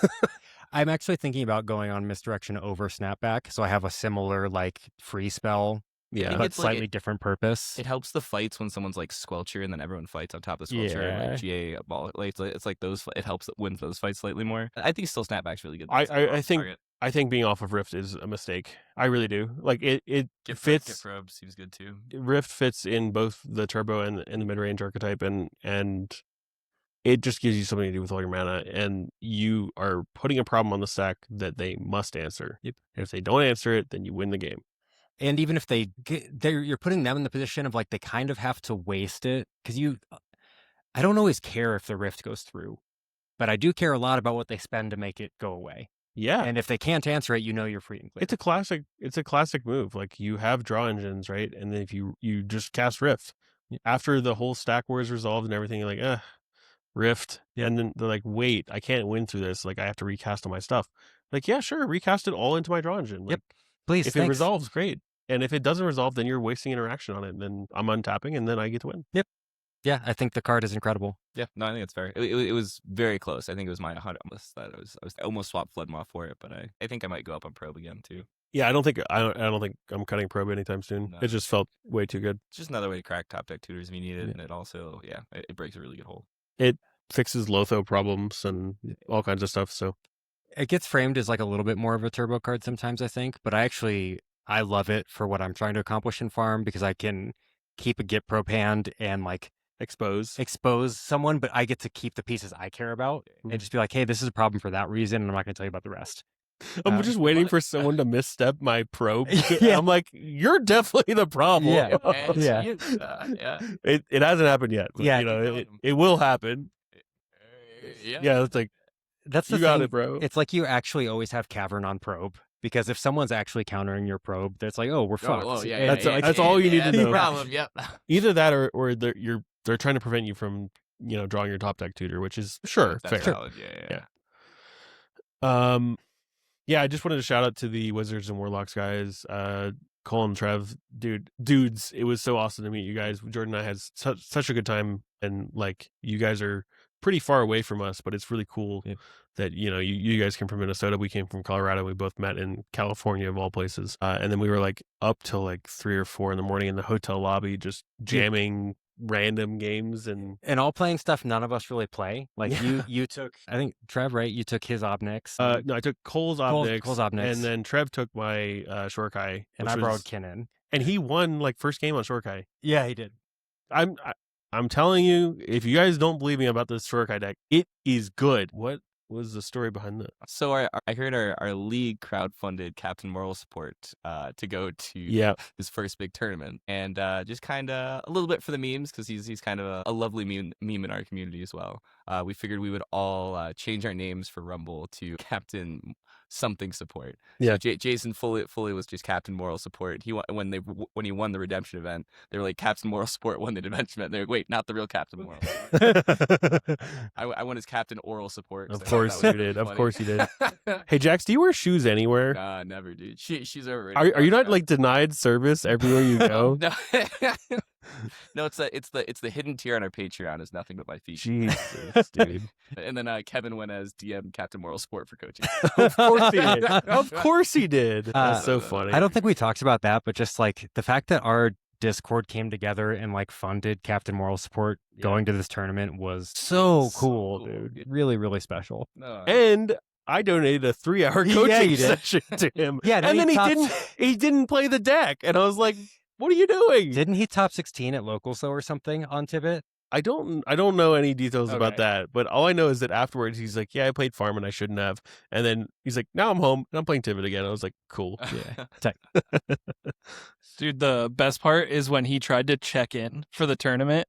S4: I'm actually thinking about going on Misdirection over Snapback, so I have a similar like free spell,
S1: Yeah,
S4: but
S2: it's like
S4: slightly different purpose.
S2: It helps the fights when someone's like Squelcher and then everyone fights on top of Squelcher and
S1: Yeah.
S2: like GA ball. Like it's like those. It helps win those fights slightly more. I think still Snapback's really good.
S1: I think being off of Rift is a mistake. I really do. Like it fits.
S2: Gift Probe seems good too.
S1: Rift fits in both the turbo and the mid range archetype, and it just gives you something to do with all your mana, and you are putting a problem on the stack that they must answer.
S4: Yep.
S1: And if they don't answer it, then you win the game.
S4: And even if you're putting them in the position of like they kind of have to waste it because I don't always care if the Rift goes through, but I do care a lot about what they spend to make it go away.
S1: Yeah.
S4: And if they can't answer it, you know you're free and clear.
S1: It's a classic move. Like you have draw engines, right? And then if you just cast Rift after the whole stack war is resolved and everything, you're like, Rift.
S4: Yep.
S1: And then they're like, wait, I can't win through this. Like I have to recast all my stuff. Like, yeah, sure, recast it all into my draw engine. Like,
S4: Yep. Please.
S1: if it resolves, great. And if it doesn't resolve, then you're wasting interaction on it. And then I'm untapping, and then I get to win.
S4: Yep. Yeah, I think the card is incredible.
S2: Yeah, no, I think it's fair. It was very close. I think it was my 100 list that I was almost swapped Floodmoth for it, but I think I might go up on Probe again too.
S1: Yeah, I don't think I'm cutting Probe anytime soon.
S2: No.
S1: It just felt way too good.
S2: It's just another way to crack top deck tutors if you need it,
S1: Yeah.
S2: and it also it breaks a really good hole.
S1: It fixes Lotho problems and all kinds of stuff. So
S4: It gets framed as like a little bit more of a turbo card sometimes, I think, but I love it for what I'm trying to accomplish in farm because I can keep a Git Probe hand and like
S1: expose.
S4: someone, but I get to keep the pieces I care about and just be like, hey, this is a problem for that reason, and I'm not going to tell you about the rest.
S1: I'm just waiting for someone to misstep my probe.
S4: Yeah.
S1: I'm like, you're definitely the problem.
S4: Yeah.
S2: Yeah.
S1: It hasn't happened yet. But,
S4: Yeah.
S1: you know, it will happen. Yeah, it's like,
S4: That's the
S1: you got
S4: thing.
S1: it, bro.
S4: It's like you actually always have Cavern on Probe because if someone's actually countering your Probe, that's like, oh, we're fucked.
S1: That's all you need to know.
S2: Problem. Yep.
S1: Either that or they're trying to prevent you from, drawing your top deck tutor, which is fair.
S2: Valid. Yeah.
S1: Yeah, I just wanted to shout out to the Wizards and Warlocks guys. Cole and Trev, dudes, it was so awesome to meet you guys. Jordan and I had such a good time, and like you guys are pretty far away from us, but it's really cool that you guys came from Minnesota. We came from Colorado. We both met in California of all places, and then we were like up till like 3 or 4 in the morning in the hotel lobby, just jamming random games and
S4: all playing stuff none of us really play. Like you took, I think Trev, right? You took his Obnix.
S1: No, I took Cole's Obnix,
S4: Obnix.
S1: and then Trev took my Shorkai,
S4: and I borrowed Kinnan.
S1: And he won like first game on Shorkai.
S4: Yeah, he did.
S1: I'm telling you, if you guys don't believe me about this Shorkai deck, it is good. What was the story behind that?
S2: So I heard our league crowdfunded Captain Moral support to go to his first big tournament, and just kind of a little bit for the memes because he's kind of a lovely meme in our community as well. We figured we would all change our names for Rumble to Captain something support.
S1: Yeah,
S2: so Jason fully was just Captain Moral support. When he won the redemption event, they were like Captain Moral support won the redemption event. They're like, wait, not the real Captain Moral. I won his Captain Oral support.
S1: Of course you did. Of course you did. Hey Jax, do you wear shoes anywhere?
S2: Nah, never, dude. She's overrated.
S1: Are you not like denied service everywhere you go?
S2: No. No, it's the hidden tier on our Patreon is nothing but my feet.
S1: Jesus, dude.
S2: And then Kevin went as DM Captain Moral Sport for coaching.
S1: Of course he did. Of course he did. That's so funny.
S4: I don't think we talked about that, but just like the fact that our Discord came together and like funded Captain Moral Support going to this tournament was so cool, dude. Really, really special.
S1: And I donated a 3-hour coaching session to him.
S4: Yeah,
S1: and then he didn't play the deck. And I was like, what are you doing?
S4: Didn't he top 16 at locals though or something on Tibet?
S1: I don't know any details about that, but all I know is that afterwards he's like, yeah, I played farm and I shouldn't have. And then he's like, now I'm home and I'm playing Tibet again. I was like, cool.
S4: Yeah.
S3: Dude, the best part is when he tried to check in for the tournament.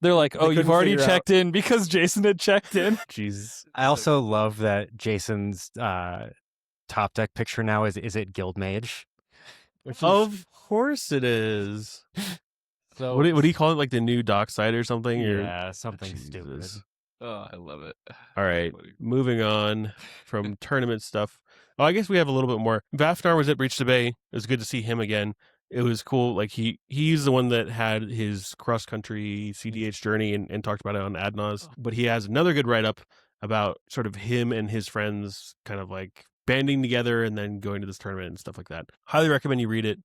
S3: They're like, oh, you've
S1: couldn't
S3: already
S1: figure
S3: checked in because Jason had checked in.
S1: Jeez.
S4: I also love that Jason's top deck picture now is it Guild Mage?
S1: Of course it is.
S4: So
S1: What do you call it? Like the new dockside or something?
S4: yeah, something
S1: Jesus.
S4: stupid.
S2: Oh, I love it.
S1: All right, moving on from tournament stuff. Oh, I guess we have a little bit more. Vafnar was at Breach the Bay. It was good to see him again. It was cool. Like he's the one that had his cross country cEDH journey and talked about it on Adnaz. But he has another good write up about sort of him and his friends kind of like banding together and then going to this tournament and stuff like that. Highly recommend you read it.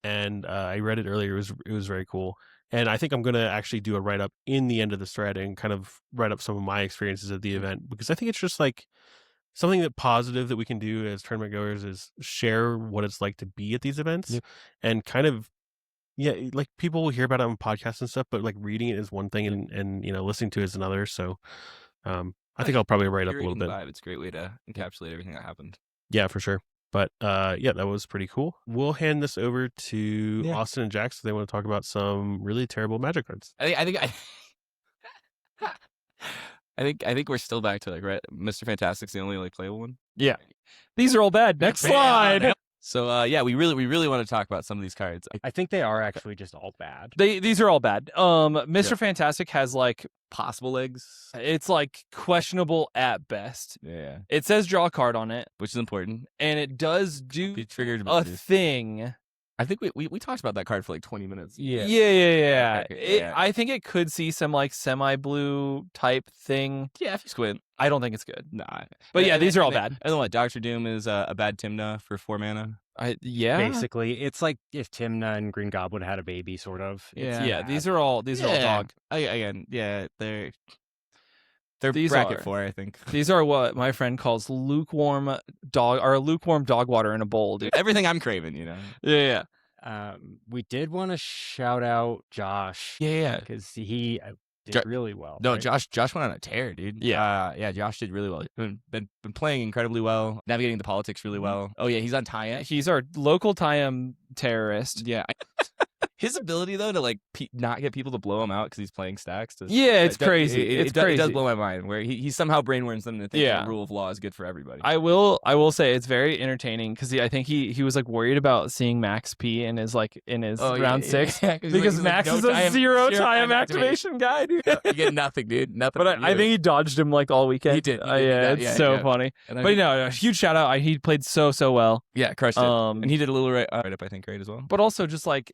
S1: And I read it earlier. It was very cool. And I think I'm going to actually do a write up in the end of this thread and kind of write up some of my experiences at the event, because I think it's just like something that positive that we can do as tournament goers is share what it's like to be at these events and kind of, like people will hear about it on podcasts and stuff, but like reading it is one thing and listening to it is another. So I think I'll probably write up a little bit.
S2: It's a great way to encapsulate everything that happened.
S1: Yeah, for sure. But that was pretty cool. We'll hand this over to Austin and Jack so they want to talk about some really terrible Magic cards.
S2: I think we're still back to like Mr. Fantastic's the only like playable one.
S3: Yeah. These are all bad. Next slide.
S2: So we really want to talk about some of these cards.
S4: I think they are actually just all bad.
S3: These are all bad. Mr. Fantastic has like
S2: Possible legs.
S3: it's like questionable at best.
S2: Yeah.
S3: It says draw a card on it,
S2: Which is important.
S3: and it does do
S2: Be triggered.
S3: a thing.
S2: I think we talked about that card for like 20 minutes.
S3: Yeah.
S2: Yeah.
S3: I think it could see some like semi-blue type thing.
S2: Yeah, if you squint.
S3: I don't think it's good.
S2: Nah.
S3: But yeah, these are all bad.
S2: And then what? Doctor Doom is a bad Timna for 4 mana.
S4: Basically, it's like if Timna and Green Goblin had a baby, sort of.
S3: Yeah. These are all dog.
S2: They're
S3: These
S2: bracket
S3: are.
S2: 4, I think.
S3: These are what my friend calls lukewarm dog water in a bowl, dude.
S2: Everything I'm craving, you know.
S3: Yeah.
S4: We did want to shout out Josh.
S2: Yeah.
S4: Because he did really well.
S2: No,
S4: right?
S2: Josh went on a tear, dude.
S3: Yeah.
S2: Josh did really well. Been playing incredibly well, navigating the politics really well. Oh yeah, he's on Taya.
S3: He's our local Tayam terrorist.
S2: Yeah. His ability though to like not get people to blow him out because he's playing stacks.
S3: It's crazy. It
S2: does blow my mind. Where he somehow brainworms them to think
S3: Yeah.
S2: the rule of law is good for everybody.
S3: I will say it's very entertaining because I think he was like worried about seeing Max P in his round 6 because Max is a zero time activation guy, dude.
S2: You get nothing, dude. Nothing.
S3: But I think he dodged him like all weekend.
S2: He did.
S3: It's so funny. But no, huge shout out. He played so well.
S2: Yeah, crushed it. And he did a little right up, I think, right as well.
S3: But also just like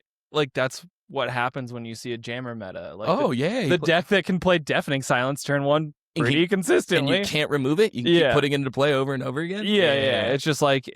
S3: that's what happens when you see a jammer meta. Like the deck that can play Deafening Silence turn 1 pretty consistently.
S2: And you can't remove it. You can keep putting it into play over and over again.
S3: Yeah. It's just like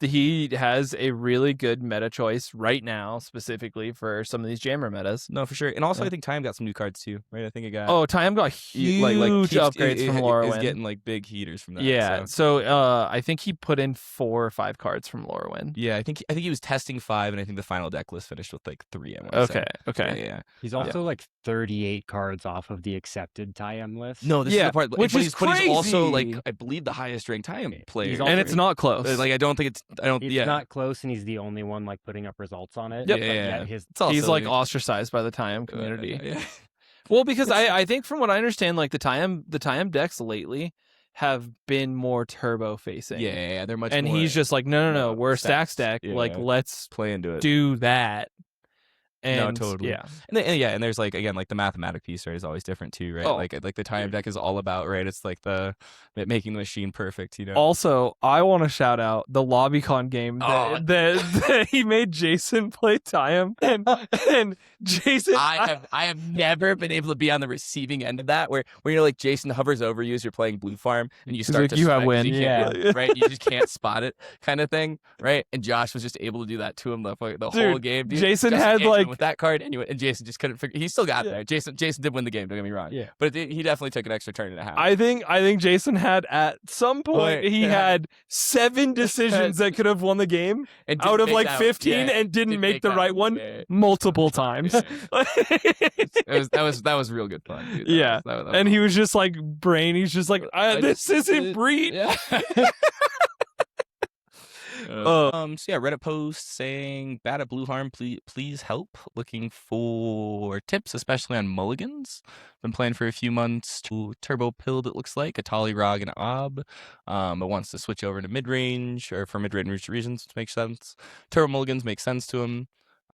S3: he has a really good meta choice right now, specifically for some of these jammer metas.
S2: No, for sure. And also, I think Time got some new cards too, right? I think it got.
S3: Oh, Time got huge upgrades from Lorwyn.
S2: He's getting like big heaters from that.
S3: Yeah. So I think he put in 4 or 5 cards from Lorwyn.
S2: Yeah, I think he was testing 5, and I think the final deck list finished with like 3.
S3: Okay.
S2: Yeah.
S4: He's also like 38 cards off of the accepted Tayam list.
S2: No, this is the part,
S3: which is
S2: but he's also
S3: crazy.
S2: like I believe the highest ranked Time player,
S3: And it's not close.
S2: Like I don't think it's
S4: not close, and he's the only one like putting up results on it.
S3: Yep.
S2: Yeah.
S3: He's like ostracized by the Tayam community.
S2: Yeah.
S3: Well, because I think from what I understand, like the Tayam decks lately have been more turbo facing.
S2: Yeah, they're much.
S3: And
S2: more,
S3: he's just like, no, we're a
S2: stacks.
S3: stacks deck.
S2: Yeah.
S3: Like let's
S2: play into it.
S3: do that. And,
S2: no, totally.
S3: Yeah.
S2: And there's like again like the mathematic piece, right, is always different too, right? Like the Time deck is all about, right? It's like the making the machine perfect, you know.
S3: Also, I want to shout out the LobbyCon game that he made Jason play Tayam, and Jason.
S2: I have never been able to be on the receiving end of that, where you're like Jason hovers over you as you're playing Blue Farm, and you start
S3: like,
S2: to
S3: you have
S2: spec,
S3: win,
S2: right? You just can't spot it, kind of thing, right? And Josh was just able to do that to him the whole game. Dude.
S3: Jason had like
S2: with that card, and Jason just couldn't figure. He still got
S3: Yeah.
S2: there. Jason did win the game. Don't get me wrong.
S1: Yeah.
S2: But he definitely took an extra turn and a half.
S3: I think Jason had at some point he had 7 decisions that could have won the game
S2: And didn't
S3: out of
S2: make
S3: like
S2: that-
S3: 15
S2: yeah,
S3: and didn't make the
S2: that
S3: right one
S2: Yeah.
S3: multiple times.
S2: That was real good fun. Dude.
S3: Yeah.
S2: That was
S3: And he was just like he's just like this isn't breed.
S2: Yeah. So yeah, Reddit post saying bad at Blue Farm, please help. Looking for tips, especially on mulligans. Been playing for a few months. Turbo pilled, it looks like, a Rog and Ob. But wants to switch over to mid range or for mid range regions, which makes sense. Turbo mulligans make sense to him,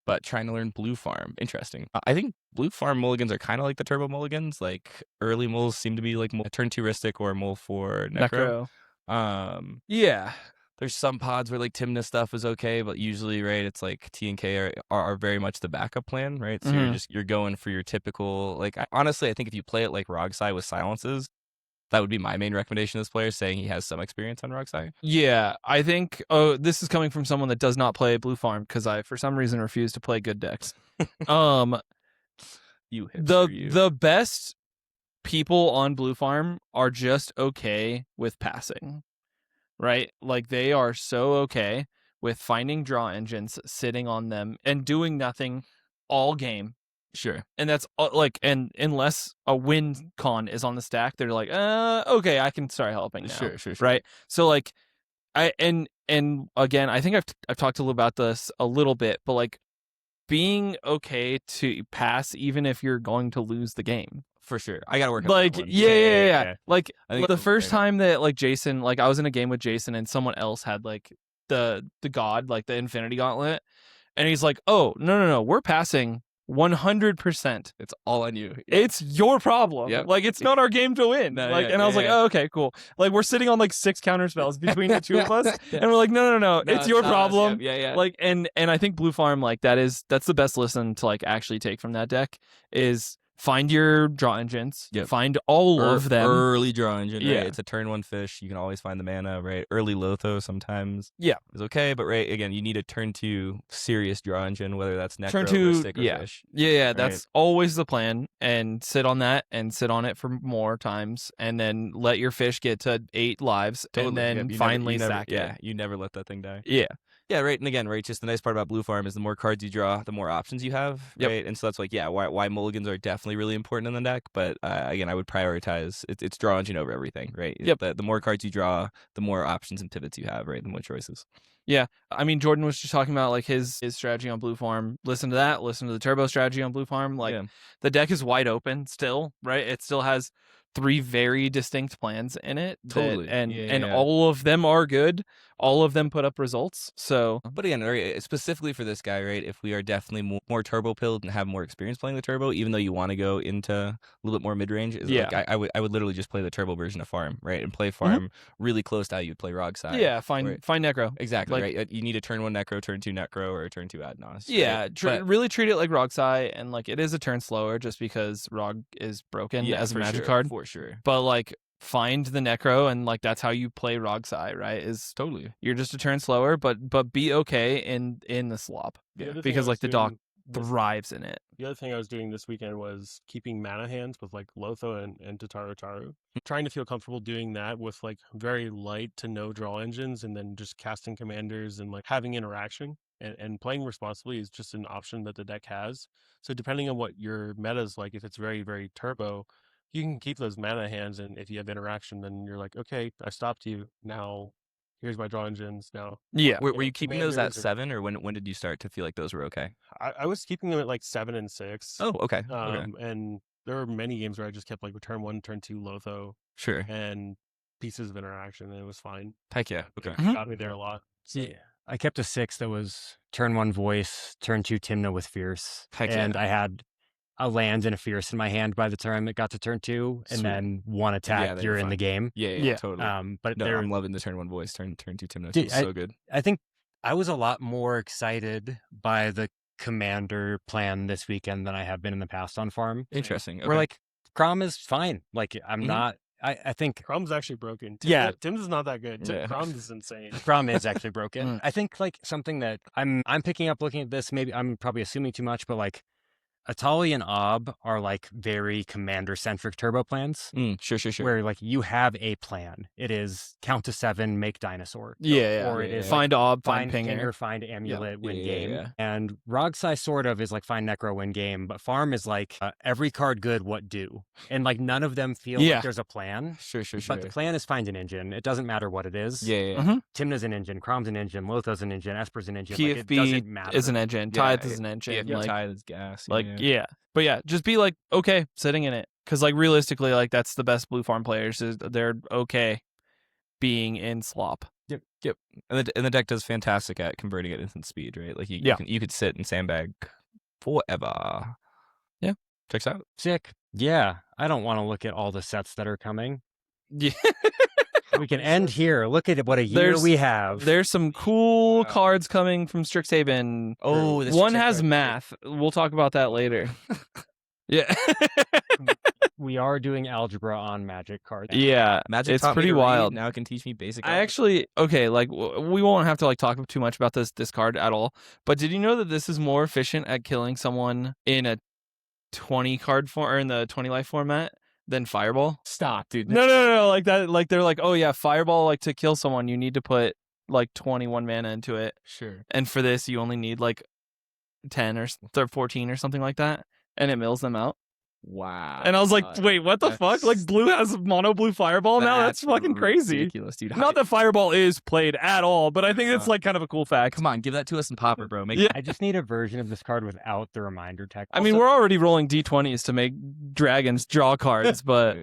S2: but trying to learn Blue Farm, interesting. I think Blue Farm mulligans are kind of like the Turbo mulligans. Like early mulls seem to be like a turn 2-ristic or a mull for Necro.
S3: Yeah.
S2: There's some pods where like Timna stuff is okay, but usually, right, it's like T and K are very much the backup plan, right? So you're going for your typical, like, honestly, I think if you play it like Rogsai with silences, that would be my main recommendation to this player, saying he has some experience on Rogsai.
S3: Yeah, I think this is coming from someone that does not play Blue Farm because I for some reason refuse to play good decks.
S2: You hipster, you.
S3: The best people on Blue Farm are just okay with passing. Right? Like they are so okay with finding draw engines, sitting on them, and doing nothing all game.
S2: Sure.
S3: And that's and unless a win con is on the stack, they're like, okay, I can start helping now.
S2: Sure.
S3: Right? So like, and again, I think I've talked a little about this a little bit, but like being okay to pass even if you're going to lose the game.
S2: For sure. I gotta work on
S3: like
S2: that one.
S3: yeah. Like
S2: I think
S3: the first time that like Jason, like I was in a game with Jason and someone else had like the god, like the Infinity Gauntlet, and he's like, oh no, we're passing 100%.
S2: It's all on you.
S3: It's your problem.
S2: Yep.
S3: Like it's not our game to win.
S2: No,
S3: like
S2: yeah,
S3: and I was like,
S2: yeah.
S3: oh, okay, cool. Like we're sitting on like 6 counter spells between the two of us, and we're like, no, it's your
S2: not us.
S3: problem.
S2: Yeah.
S3: Like and I think Blue Farm, like that's the best lesson to like actually take from that deck is find your draw engines.
S2: Yep.
S3: Find all of them.
S2: Early draw engine.
S3: Yeah.
S2: Right? It's a turn 1 fish. You can always find the mana, right? Early Lotho sometimes.
S3: Yeah.
S2: Is okay, but right, again, you need a turn 2 serious draw engine, whether that's Necro
S3: Turn
S2: or
S3: 2,
S2: Stick or Fish.
S3: Yeah, that's always the plan. And sit on that and sit on it for more times and then let your fish get to 8 lives and then finally sack it.
S2: Yeah, you never let that thing die.
S3: Yeah.
S2: Yeah, right. And again, right, just the nice part about Blue Farm is the more cards you draw, the more options you have,
S3: Yep.
S2: right? And so that's like, yeah, why mulligans are definitely really important in the deck. But again, I would prioritize it's draw engine over everything, right?
S3: Yep.
S2: The more cards you draw, the more options and pivots you have, right? The more choices.
S3: Yeah. I mean, Jordan was just talking about like his strategy on Blue Farm. Listen to that. Listen to the turbo strategy on Blue Farm. Like the deck is wide open still, right? It still has 3 very distinct plans in it.
S2: Totally.
S3: And all of them are good. All of them put up results. So,
S2: but again, right, specifically for this guy, right, if we are definitely more turbo pilled and have more experience playing the turbo, even though you want to go into a little bit more mid range, like, I would literally just play the turbo version of Farm, right, and play Farm really close to how you'd play Rogsai.
S3: Yeah, find Necro.
S2: Exactly,
S3: like,
S2: right. You need a turn 1 Necro, turn 2 Necro, or a turn 2 Adnos.
S3: Yeah,
S2: right?
S3: really treat it like Rogsai, and like it is a turn slower just because Rog is broken as a magic card
S2: for sure.
S3: But like find the Necro and like that's how you play Rogsai, right? Is
S2: totally
S3: you're just a turn slower, but be okay in the slop.
S1: Yeah,
S3: because like the doc thrives in it.
S1: The other thing I was doing this weekend was keeping mana hands with like Lotho and Tataru. Trying to feel comfortable doing that with like very light to no draw engines and then just casting commanders and like having interaction and playing responsibly is just an option that the deck has. So depending on what your meta is like, if it's very, very turbo, you can keep those mana hands, and if you have interaction, then you're like, okay, I stopped you. Now, here's my draw engines. Now,
S3: yeah.
S2: Were you keeping those at 7, or when did you start to feel like those were okay?
S1: I was keeping them at like 7 and 6.
S2: Oh, okay.
S1: And there were many games where I just kept like turn 1, turn 2 Lotho,
S2: sure,
S1: and pieces of interaction, and it was fine.
S2: Heck yeah. Okay.
S1: It got me there a lot. So.
S4: Yeah. I kept a 6 that was turn 1 Voice, turn 2 Timna with Fierce,
S2: Heck
S4: and
S2: yeah.
S4: I had a land and a Fierce in my hand by the time it got to turn 2, and then 1 attack, you're in the game.
S2: Yeah, totally.
S4: But
S2: no, I'm loving the turn 1 Voice, turn 2 Timna. It's so good.
S4: I think I was a lot more excited by the commander plan this weekend than I have been in the past on Farm.
S2: Interesting. Okay.
S4: Where like Crom is fine. Like I'm not I think
S1: Crumb's actually broken.
S4: Yeah.
S1: Tim's is not that good.
S2: Yeah.
S1: Crumb's is insane.
S4: Crom is actually broken. I think like something that I'm picking up looking at this, maybe I'm probably assuming too much, but like Atali and Ob are like very commander-centric turbo plans.
S2: Sure.
S4: Where like you have a plan. It is count to 7, make dinosaur.
S3: Yeah.
S4: Or it is
S3: find Ob, find
S4: find
S3: Pinger.
S4: find amulet, win
S2: Yeah,
S4: game.
S2: yeah.
S4: And Rogsai sort of is like find necro, win game. But Farm is like every card good, what do? And like none of them feel
S3: Yeah.
S4: like there's a plan.
S2: Sure.
S4: But the plan is find an engine. It doesn't matter what it is.
S2: Yeah.
S4: Timna's an engine, Crom's an engine, Lotha's an engine, Esper's an engine. Like, it
S3: PFB
S4: doesn't matter.
S3: is an engine.
S2: Yeah,
S3: Tithe is an engine.
S2: Yeah,
S3: Like,
S2: Tithe is gas.
S3: But yeah, just be like okay sitting in it, because like realistically, like that's the best blue farm players is they're okay being in slop.
S2: Yep. And the deck does fantastic at converting at instant speed, right? Like you could sit and sandbag forever.
S3: Yeah.
S2: Checks out.
S4: Sick. Yeah. I don't want to look at all the sets that are coming.
S3: Yeah.
S4: We can end here. Look at what a year we have.
S3: There's some cool cards coming from Strixhaven.
S2: Oh, the
S3: one
S2: Strixhaven
S3: has
S2: card.
S3: math. We'll talk about that later. Yeah.
S4: We are doing algebra on Magic cards.
S3: Yeah.
S2: Magic
S3: It's
S2: taught me
S3: pretty
S2: to read,
S3: wild.
S2: now it can teach me basic.
S3: I actually like we won't have to like talk too much about this card at all. But did you know that this is more efficient at killing someone in a 20 card form or in the 20 life format than Fireball?
S2: Stop, dude.
S3: No, like that. Like they're like, oh yeah, Fireball. Like to kill someone, you need to put like 21 mana into it,
S2: Sure.
S3: and for this, you only need like 10 or 14 or something like that, and it mills them out.
S2: Wow.
S3: And I was like, wait, what the fuck? Like blue has mono blue Fireball now? That's fucking crazy.
S2: Ridiculous, dude.
S3: Not that Fireball is played at all, but I think it's like kind of a cool fact.
S2: Come on, give that to us in Popper, bro. Make
S3: Yeah.
S4: I just need a version of this card without the reminder tech.
S3: I mean, we're already rolling d20s to make dragons draw cards, but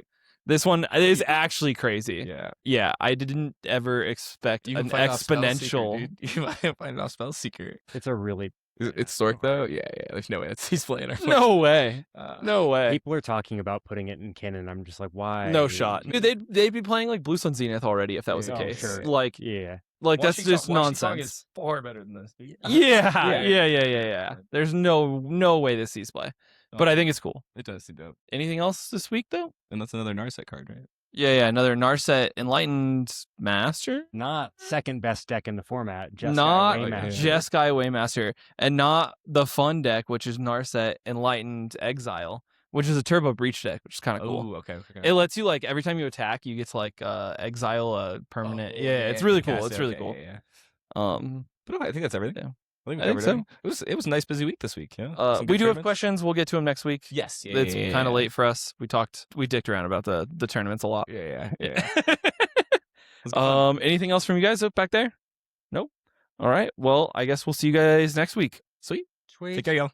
S3: this one is actually crazy.
S2: Yeah.
S3: Yeah, I didn't ever expect
S2: You
S3: an
S2: can find it off
S3: exponential.
S2: Spellseeker, dude. You can find it off Spellseeker.
S4: It's a really
S2: It's Sork though. Yeah. There's no way he's playing our.
S3: No way.
S2: Uh,
S3: No way.
S4: people are talking about putting it in canon. I'm just like, why?
S3: No shot. Dude, they'd be playing like Blue Sun Zenith already if that was the
S4: Oh,
S3: case.
S4: sure.
S3: Like
S4: Yeah.
S3: that's just nonsense.
S2: Is far better than this. Dude.
S3: Yeah. There's no way this sees play. But I think it's cool.
S2: It does seem dope.
S3: Anything else this week though?
S2: And that's another Narset card, right?
S3: Yeah, another Narset Enlightened Master.
S4: Not second best deck in the format. Just
S3: Not
S4: Waymaster.
S3: Jeskai Waymaster, and not the fun deck, which is Narset Enlightened Exile, which is a turbo breach deck, which is kind of cool.
S2: Oh, okay.
S3: It lets you like every time you attack, you get to like exile a permanent. It's really cool. It's really cool.
S2: Yeah.
S3: But
S2: But I think that's everything.
S3: Yeah.
S2: I think, we
S3: I think
S2: covered
S3: so.
S2: everything. It was a nice busy week this week. Yeah. Some
S3: we
S2: good
S3: do have
S2: tournaments.
S3: questions. We'll get to them next week.
S2: Yes. Yeah,
S3: It's
S2: yeah,
S3: kind of
S2: yeah.
S3: late for us. We dicked around about the tournaments a lot.
S2: Yeah. Let's go on.
S3: Anything else from you guys up back there? Nope. All right. Well, I guess we'll see you guys next week.
S2: Sweet.
S4: Sweet.
S2: Take care, y'all.